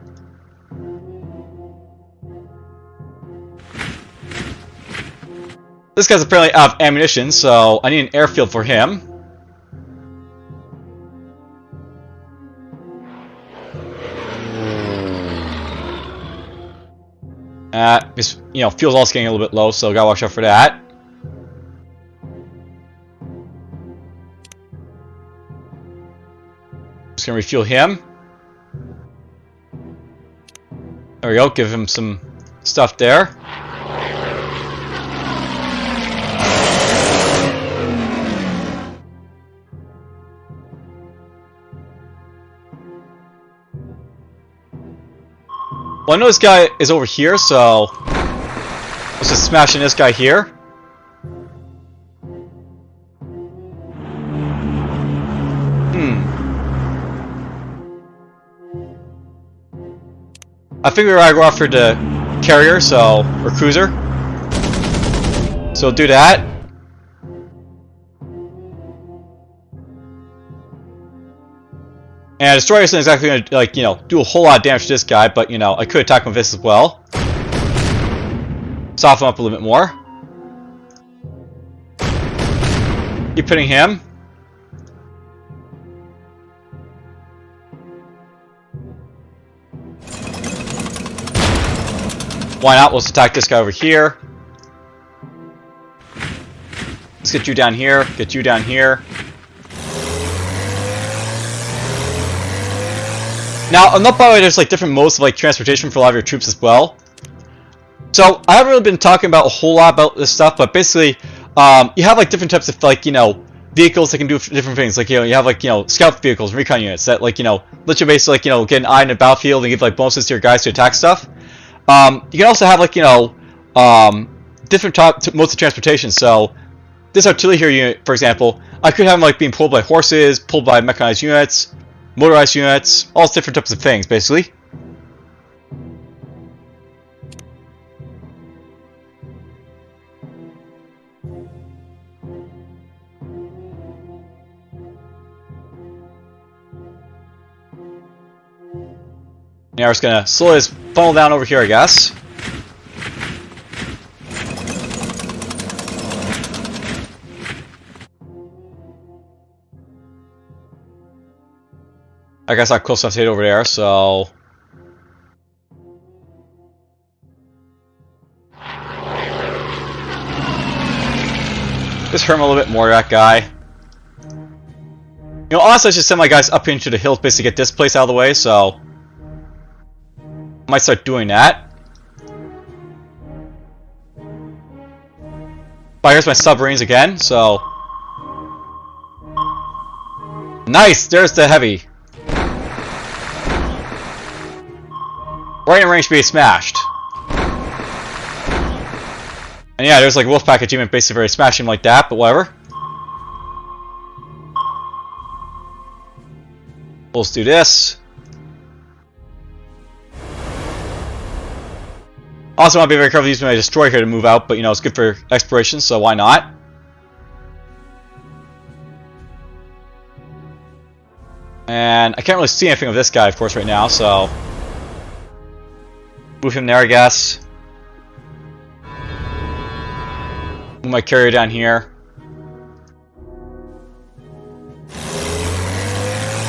This guy's apparently out of ammunition, so I need an airfield for him. His, you know, fuel's also getting a little bit low, so gotta watch out for that. Just gonna refuel him. There we go, give him some stuff there. Well, I know this guy is over here, so let's just smash in this guy here. I think we're gonna go after the carrier, so, or cruiser. So do that. And Destroyer isn't exactly going to, like, you know, do a whole lot of damage to this guy, but, you know, I could attack him with this as well. Soften up a little bit more. Keep hitting him. Why not? Let's attack this guy over here. Let's get you down here. Get you down here. Now, note by the way, there's like different modes of like transportation for a lot of your troops as well. So I haven't really been talking about a whole lot about this stuff, but basically, you have like different types of like vehicles that can do different things. Like you have like scout vehicles, recon units that like let you basically like get an eye in the battlefield and give like bonuses to your guys to attack stuff. You can also have like different modes of transportation. So this artillery unit, for example, I could have them like being pulled by horses, pulled by mechanized units, motorized units, all different types of things, basically. Now we're just gonna slowly funnel down over here, I guess. I guess I'm close enough to hit over there, so... just hurt him a little bit more, that guy. Honestly, I should send my guys up into the hills basically to get this place out of the way, so... I might start doing that. But here's my submarines again, so... nice! There's the heavy. Right in range to be smashed. And yeah, there's like Wolfpack achievement basically for smashing him like that, but whatever. Let's do this. Also, I want to be very careful using my destroyer here to move out, but it's good for exploration, so why not? And I can't really see anything of this guy, of course, right now, so... move him there, I guess. Move my carrier down here.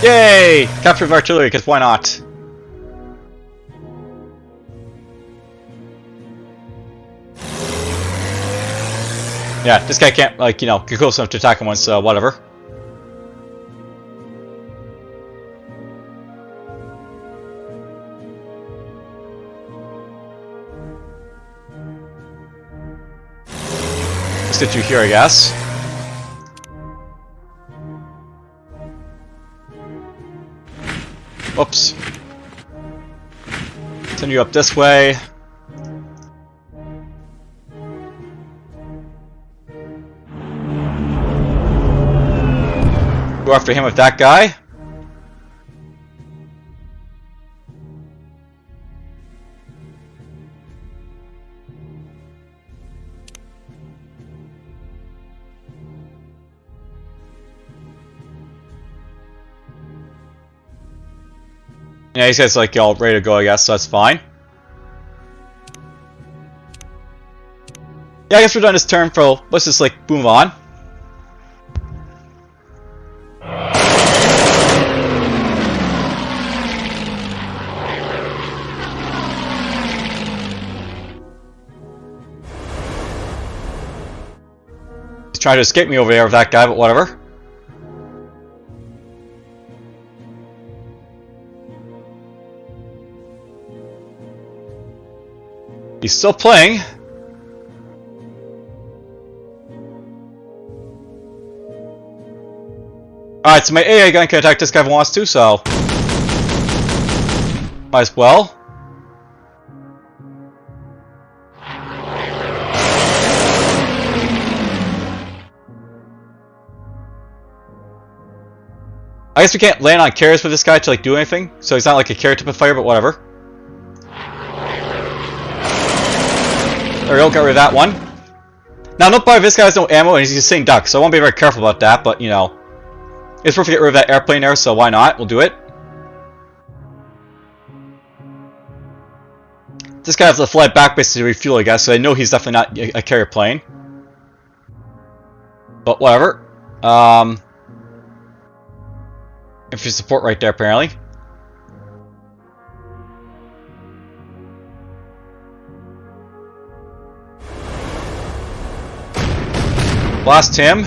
Yay! Capture of artillery, because why not? Yeah, this guy can't, like, get close enough to attack him once, so whatever. Let's get you here, I guess. Whoops. Send you up this way. Go after him with that guy. Yeah, these guys like all ready to go, I guess, so that's fine. Yeah, I guess we're done this turn, so let's just like move on. He's trying to escape me over there with that guy, but whatever. He's still playing. Alright, so my AA gun can attack this guy if he wants to, so... might as well. I guess we can't land on carriers for this guy to like do anything, so he's not like a carrier type of fighter, but whatever. There we go, got rid of that one. Now, note by this guy has no ammo and he's just saying duck, so I want to be very careful about that, but it's perfect to get rid of that airplane there, so why not? We'll do it. This guy has to fly back basically to refuel, I guess, so I know he's definitely not a carrier plane. But whatever. Infantry support right there, apparently. Blast him.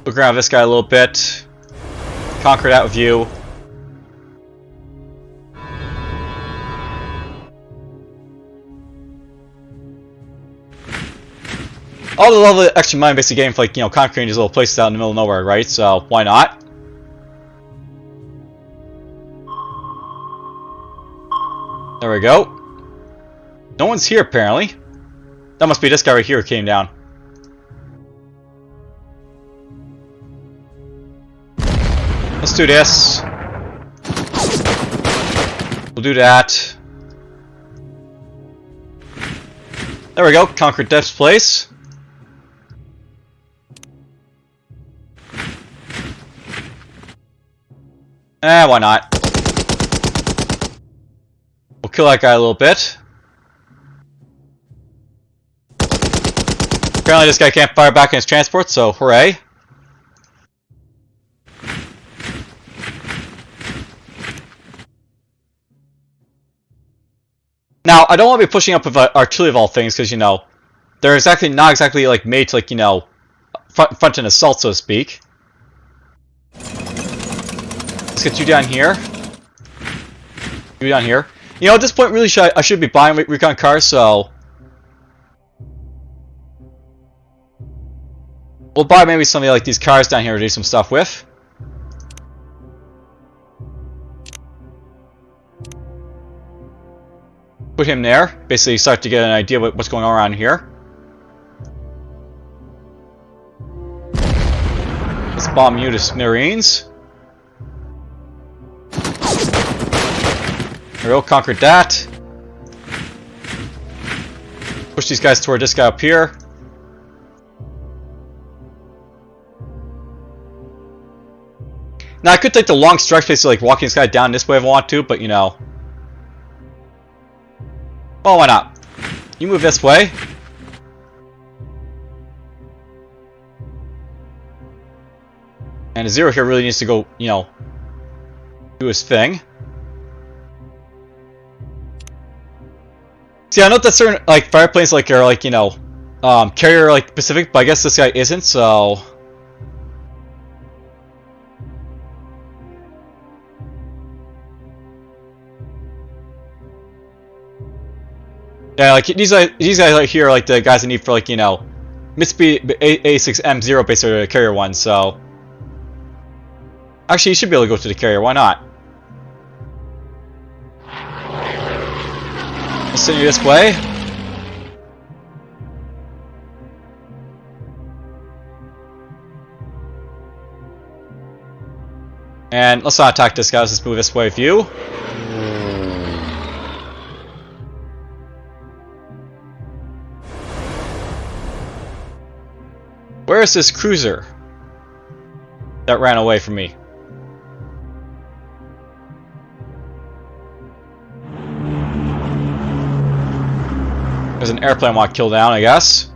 Look around this guy a little bit. Conquer that with you. All the level extra money basically getting for, like, you know, conquering these little places out in the middle of nowhere, right? So why not? There we go. No one's here apparently. That must be this guy right here who came down. Let's do this. We'll do that. There we go. Conquered Death's place. Why not? We'll kill that guy a little bit. Apparently this guy can't fire back in his transport, so hooray. Now, I don't want to be pushing up with artillery of all things, because, you know, they're not exactly, like, made to, like, you know, front an assault, so to speak. Let's get you down here. You down here. You know, at this point, really, I should be buying recon cars, so we'll buy maybe something like these cars down here to do some stuff with. Put him there. Basically, start to get an idea of what's going on around here. Let's bomb you to smithereens. There we go, conquered that. Push these guys toward this guy up here. Now I could take the long stretch, basically like walking this guy down this way if I want to, but you know. Well, why not? You move this way. And a Zero here really needs to go, you know, do his thing. See, I know that certain, like, fire planes, like, are, like, you know, carrier, like, Pacific, but I guess this guy isn't, so. Yeah, like, these guys right here are, like, the guys I need for, like, you know, Mitsubishi A6M0 basically carrier one, so. Actually, you should be able to go to the carrier, why not? Let's send you this way. And let's not attack this guy, let's just move this way with you. Where is this cruiser that ran away from me? There's an airplane I want to kill down, I guess.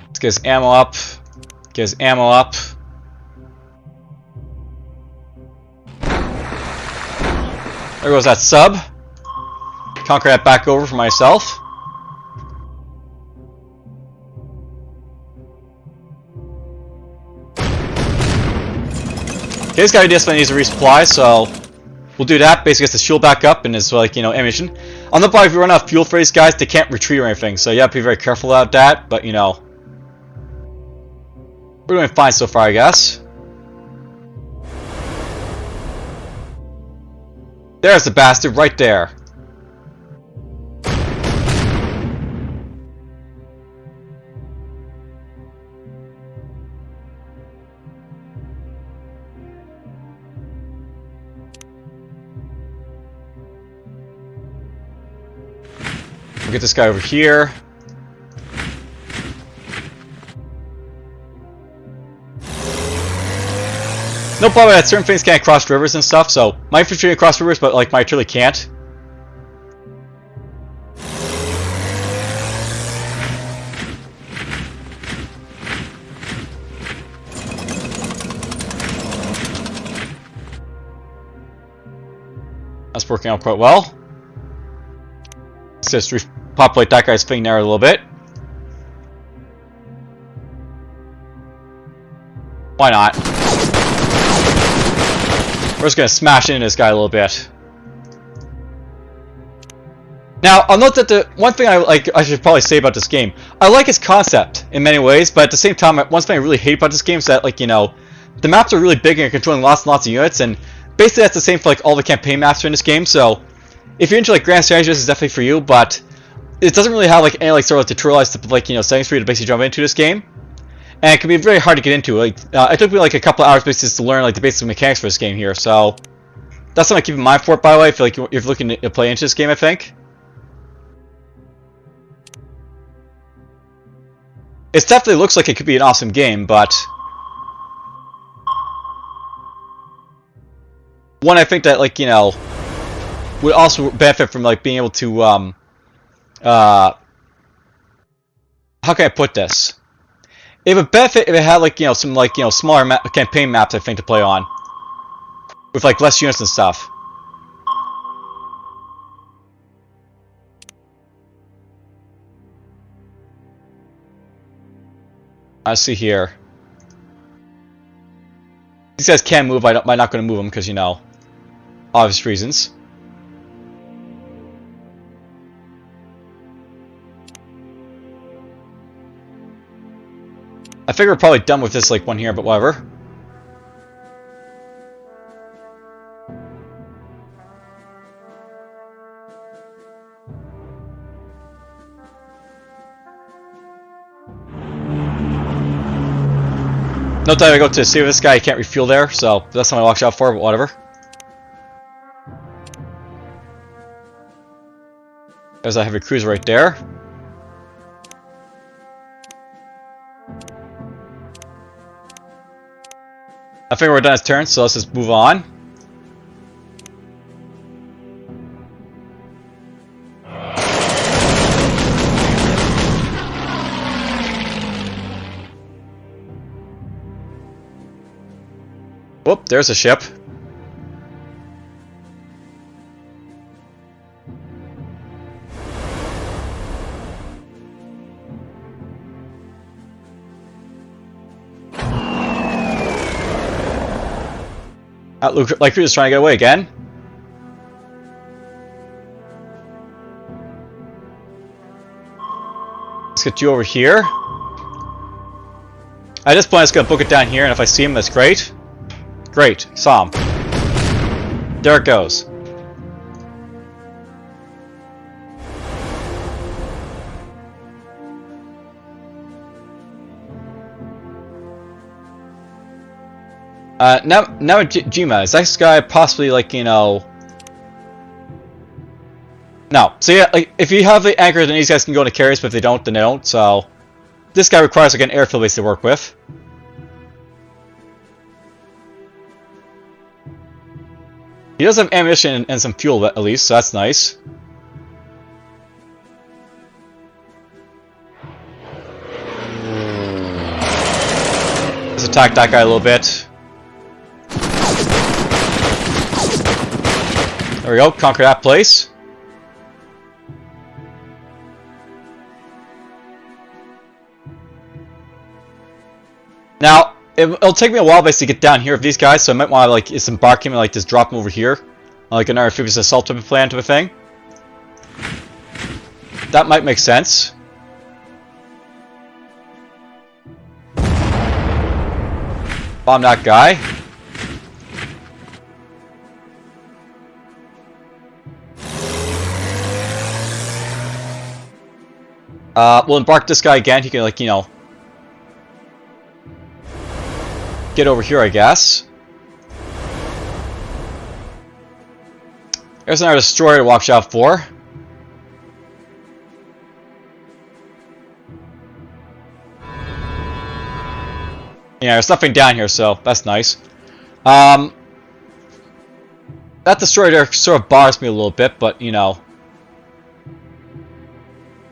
Let's get his ammo up. Get his ammo up. There goes that sub. Conquer that back over for myself. Okay, this guy definitely needs a resupply, so we'll do that. Basically, gets his fuel back up and his, like, you know, ammunition. On the bottom, if you run out of fuel for these guys, they can't retreat or anything, so you have to be very careful about that. But you know, we're doing fine so far, I guess. There's the bastard right there. Get this guy over here. No problem that certain things can't cross rivers and stuff, so my infantry can cross rivers, but like my artillery can't. That's working out quite well. Let's just repopulate that guy's thing there a little bit. Why not? We're just gonna smash into this guy a little bit. Now, I'll note that the one thing I should probably say about this game, I like its concept in many ways, but at the same time, one thing I really hate about this game is that, like, you know, the maps are really big and you're controlling lots and lots of units, and basically that's the same for like all the campaign maps in this game. So, if you're into like grand strategy, this is definitely for you. But it doesn't really have like any like sort of tutorialized like, you know, settings for you to basically jump into this game. And it can be very hard to get into. Like, it took me like a couple hours basically to learn like the basic mechanics for this game here. So that's something to keep in mind for it, by the way, if like you're looking to play into this game, I think. It definitely looks like it could be an awesome game, but one I think that, like, you know, would also benefit from like being able to how can I put this? It would benefit if it had like, you know, some like, you know, smaller campaign maps, I think, to play on with like less units and stuff. Let's see here. These guys can move. I'm not going to move them because, you know, obvious reasons. I figure we're probably done with this like one here, but whatever. No time I go to save this guy, I can't refuel there, so that's something I watch out for, but whatever. There's a heavy cruiser right there. I figure we're done his turn, so let's just move on. Whoop, there's a ship. Look like Cruiser's trying to get away again. Let's get you over here. At this point, I'm just gonna book it down here, and if I see him, that's great. Great, saw him. There it goes. Now Jima, is this guy possibly, like, you know... No. So yeah, like, if you have the anchor, then these guys can go into carriers, but if they don't, then they don't, so... This guy requires, like, an airfield base to work with. He does have ammunition and some fuel, at least, so that's nice. Let's attack that guy a little bit. There we go, conquer that place. Now, it'll take me a while basically to get down here with these guys, so I might want to like disembark him and like just drop him over here. Like an amphibious assault type of plan type of thing. That might make sense. Bomb that guy. We'll embark this guy again. He can, like, you know, get over here, I guess. There's another destroyer to watch out for. Yeah, there's nothing down here, so that's nice. That destroyer there sort of bothers me a little bit, but, you know,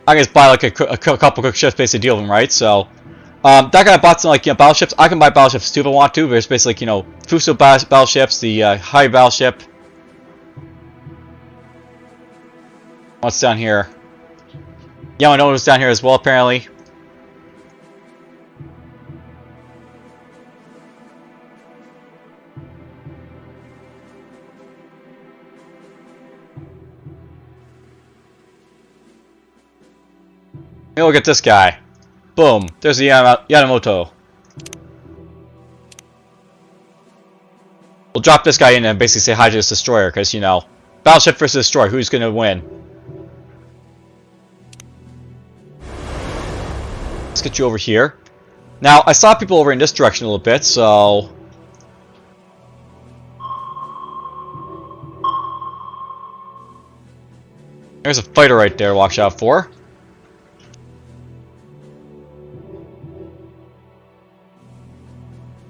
I can just buy like a couple quick ships basically deal with them, right? So, that guy bought some like, you know, battleships. I can buy battleships too if I want to, but it's basically like, you know, DFuxa battleships, the high battleship. What's down here? Yeah, I know what's down here as well, apparently. Hey, look at this guy. Boom. There's the Yamamoto. We'll drop this guy in and basically say hi to this destroyer, because, you know, battleship versus destroyer, who's going to win? Let's get you over here. Now, I saw people over in this direction a little bit, so... There's a fighter right there to watch out for.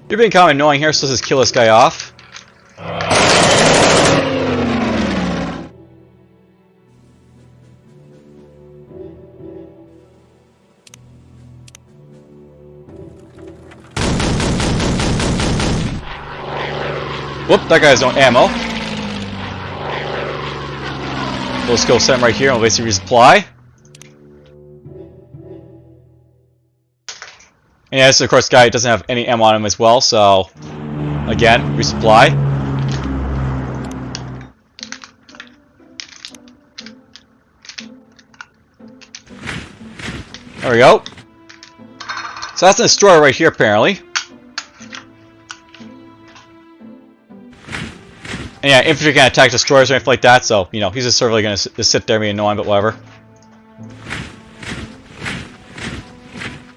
You're being kind of annoying here, so let's just kill this guy off. Whoop, that guy has no ammo. Let's go set him right here and we'll basically resupply. And yeah, this of course guy doesn't have any ammo on him as well, so again, resupply. There we go. So that's a destroyer right here apparently. And yeah, infantry can't attack destroyers or anything like that, so, you know, he's just sort of like going to sit there and be annoying, but whatever.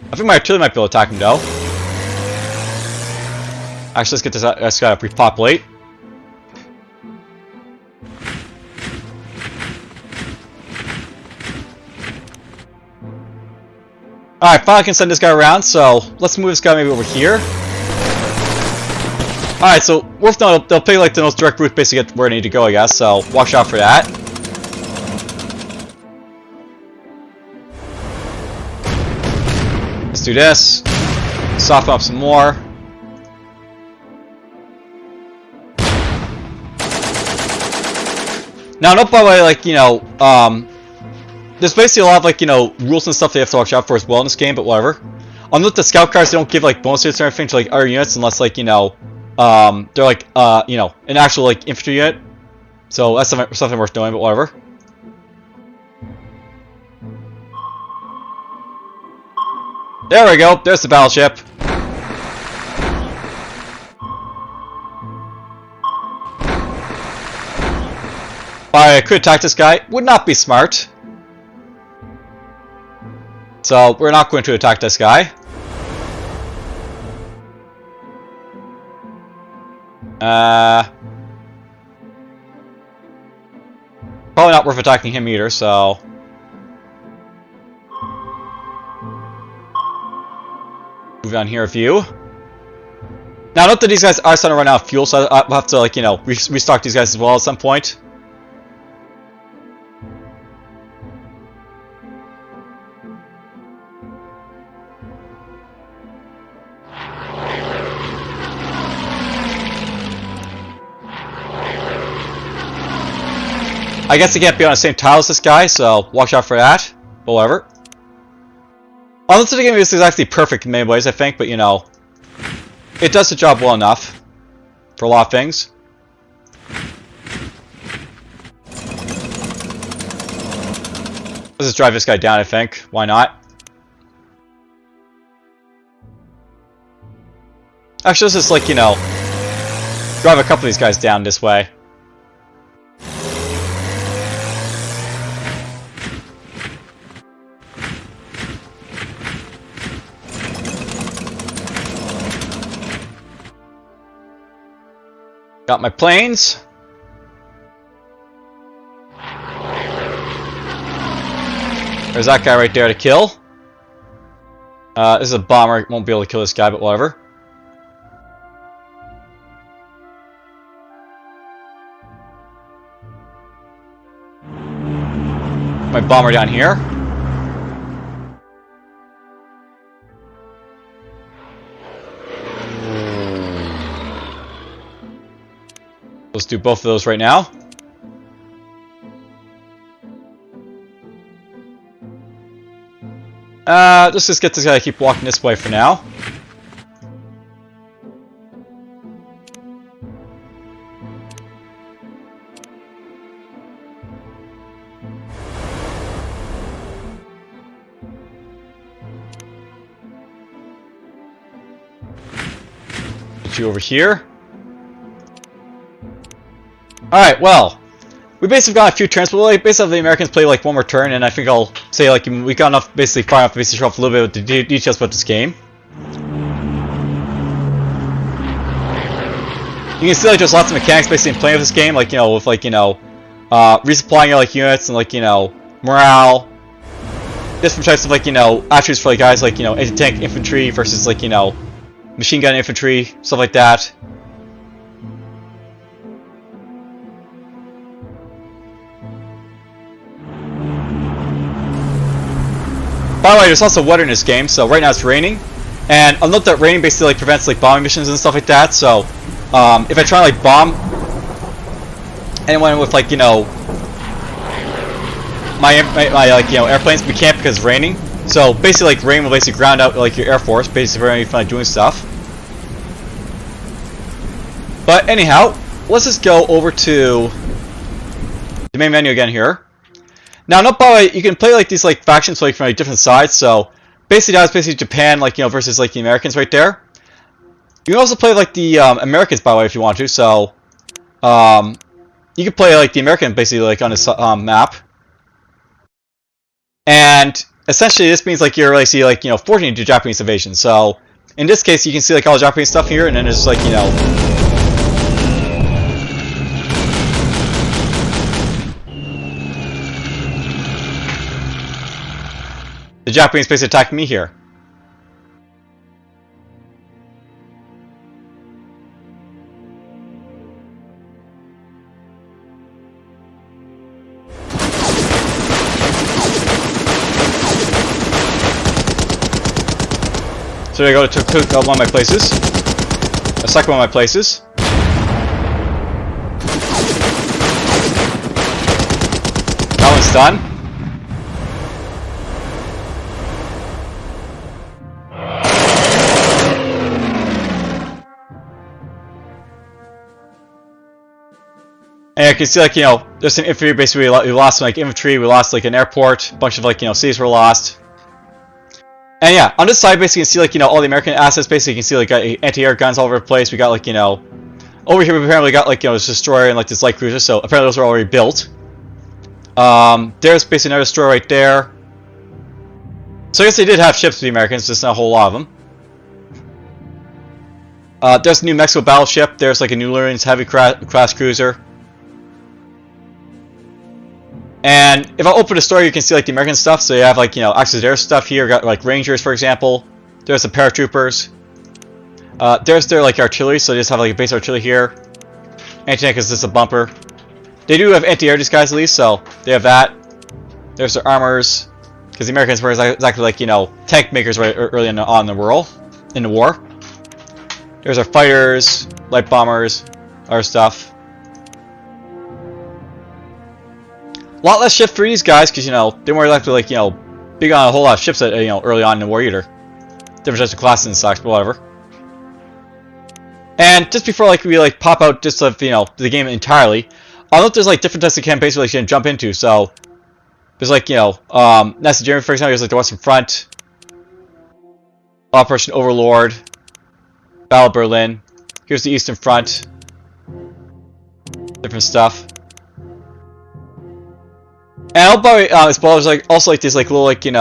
I think my artillery might be able to attack him, though. Actually, let's get this guy to repopulate. Alright, finally I can send this guy around, so let's move this guy maybe over here. Alright, so worth noting, they'll pick like the most direct route basically to get where I need to go, I guess, so watch out for that. Let's do this. Soften up some more. Now, note by the way, like, you know, there's basically a lot of, like, you know, rules and stuff they have to watch out for as well in this game, but whatever. I'll note the scout cars don't give, like, bonuses or anything to, like, other units unless, like, you know, they're like, you know, an actual, like, infantry unit. So that's something worth knowing, but whatever. There we go, there's the battleship. I could attack this guy, would not be smart. So we're not going to attack this guy. Probably not worth attacking him either, so... Move on here a few. Now, note that these guys are starting to run out of fuel, so I'll have to, like, you know, restock these guys as well at some point. I guess he can't be on the same tile as this guy, so watch out for that. But whatever. Honestly, the game is actually perfect in many ways, I think, but you know, it does the job well enough for a lot of things. Let's just drive this guy down, I think. Why not? Actually, let's just, like, you know, drive a couple of these guys down this way. Got my planes. There's that guy right there to kill. This is a bomber. Won't be able to kill this guy, but whatever. my bomber down here. Let's do both of those right now. Let's just get this guy to keep walking this way for now. Get you over here. Alright, well, we basically got a few turns, but like, basically the Americans play like one more turn, and I think I'll say like we got enough, basically far enough to basically show off a little bit of the details about this game. You can see like there's lots of mechanics basically in playing with this game, like with like resupplying your like units and like morale, different types of like attributes for like guys like anti-tank infantry versus like machine gun infantry, stuff like that. By the way, there's also weather in this game, so right now it's raining, and I'll note that raining basically like prevents like bombing missions and stuff like that. So if I try to like bomb anyone with like my like airplanes, we can't because it's raining. So basically like rain will basically ground out like your air force, basically very fun doing stuff. But anyhow, let's just go over to the main menu again here. Now, not by the way, you can play like these like factions like from like, different sides. So basically, that's basically Japan, like versus like the Americans right there. You can also play like the Americans by the way if you want to. So you can play like the American basically like on this map. And essentially, this means like you're basically like forcing into Japanese invasion. So in this case, you can see like all the Japanese stuff here, and then there's like the Japanese basically attacking me here. So there I go, took one of my places. A second one of my places. That one's done. And you can see like there's some infantry basically we lost some like infantry, we lost like an airport, a bunch of like cities were lost. And yeah, on this side basically you can see like all the American assets. Basically you can see like anti-air guns all over the place. We got like over here we apparently got like this destroyer and like this light cruiser, so apparently those are already built. There's basically another destroyer right there. So I guess they did have ships for the Americans, just not a whole lot of them. There's a New Mexico battleship, there's like a New Orleans heavy class cruiser. And if I open the store, you can see like the American stuff. So you have like access to their stuff here. Got like Rangers, for example. There's some paratroopers. There's their like artillery. So they just have like a base artillery here. Anti-tank is just a bumper. They do have anti-air disguise at least, so they have that. There's their armors, because the Americans were exactly like tank makers right early on in the war. There's our fighters, light bombers, our stuff. A lot less ship for these guys because they weren't likely like big on a whole lot of ships early on in the war either. Different types of classes and such, but whatever. And just before like we like pop out just of the game entirely, I'll note there's like different types of campaigns we like can jump into. So there's like Nazi Germany, for example. There's like the Western Front, Operation Overlord, Battle of Berlin. Here's the Eastern Front. Different stuff. And I'll probably as well as like also like these like little like quick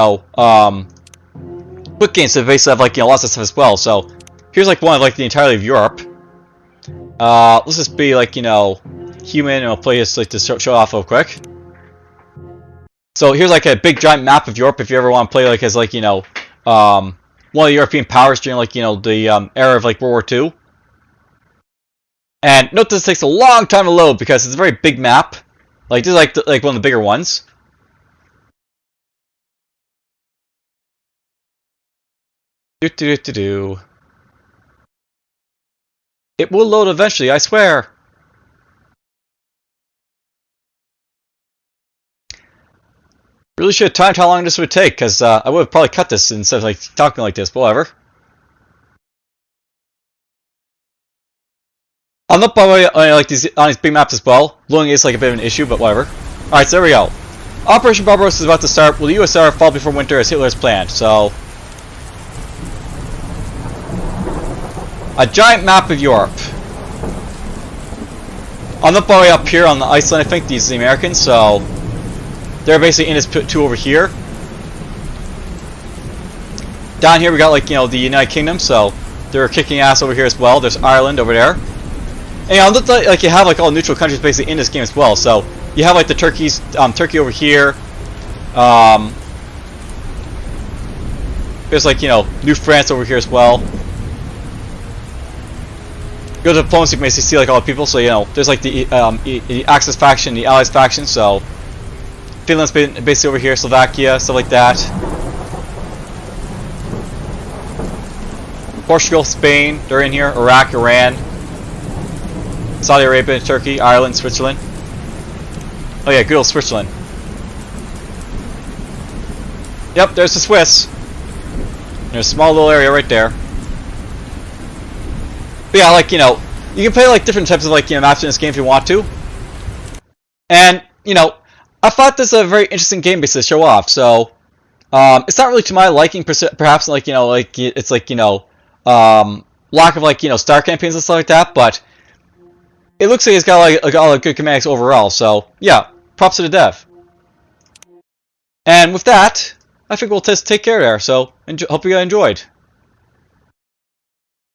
games that basically have like lots of stuff as well. So here's like one of like the entirety of Europe. Let's just be like human, and I'll play this like to show off real quick. So here's like a big giant map of Europe if you ever want to play like as like one of the European powers during like the era of like World War II. And note this takes a long time to load because it's a very big map. Like this is like one of the bigger ones. Do do do do. It will load eventually, I swear. Really should have timed how long this would take, because I would have probably cut this instead of like talking like this, but whatever. I'll note by the way, like these on these big maps as well. Loading is like a bit of an issue, but whatever. Alright, so there we go. Operation Barbarossa is about to start. Will the USSR fall before winter as Hitler has planned? So, a giant map of Europe. On the way up here on the Iceland, I think these are the Americans, so they're basically in this two over here. Down here we got like, you know, the United Kingdom, so they're kicking ass over here as well. There's Ireland over there. And you know, it looks like you have like all neutral countries basically in this game as well. So you have like the Turkey over here. There's like, you know, New France over here as well. Go to diplomacy, you can basically see like all the people. So you know, there's like the Axis faction, the Allies faction. So Finland's basically over here, Slovakia, stuff like that. Portugal, Spain, they're in here. Iraq, Iran, Saudi Arabia, Turkey, Ireland, Switzerland. Oh yeah, good old Switzerland. Yep, there's the Swiss. There's a small little area right there. But yeah, like, you know, you can play like different types of like, you know, maps in this game if you want to. And, you know, I thought this was a very interesting game basically to show off. So, it's not really to my liking, perhaps like, you know, like it's like, you know, lack of like, you know, star campaigns and stuff like that, but it looks like it's got like all the good commanders overall. So yeah, props to the dev. And with that, I think we'll just take care there. So hope you guys enjoyed.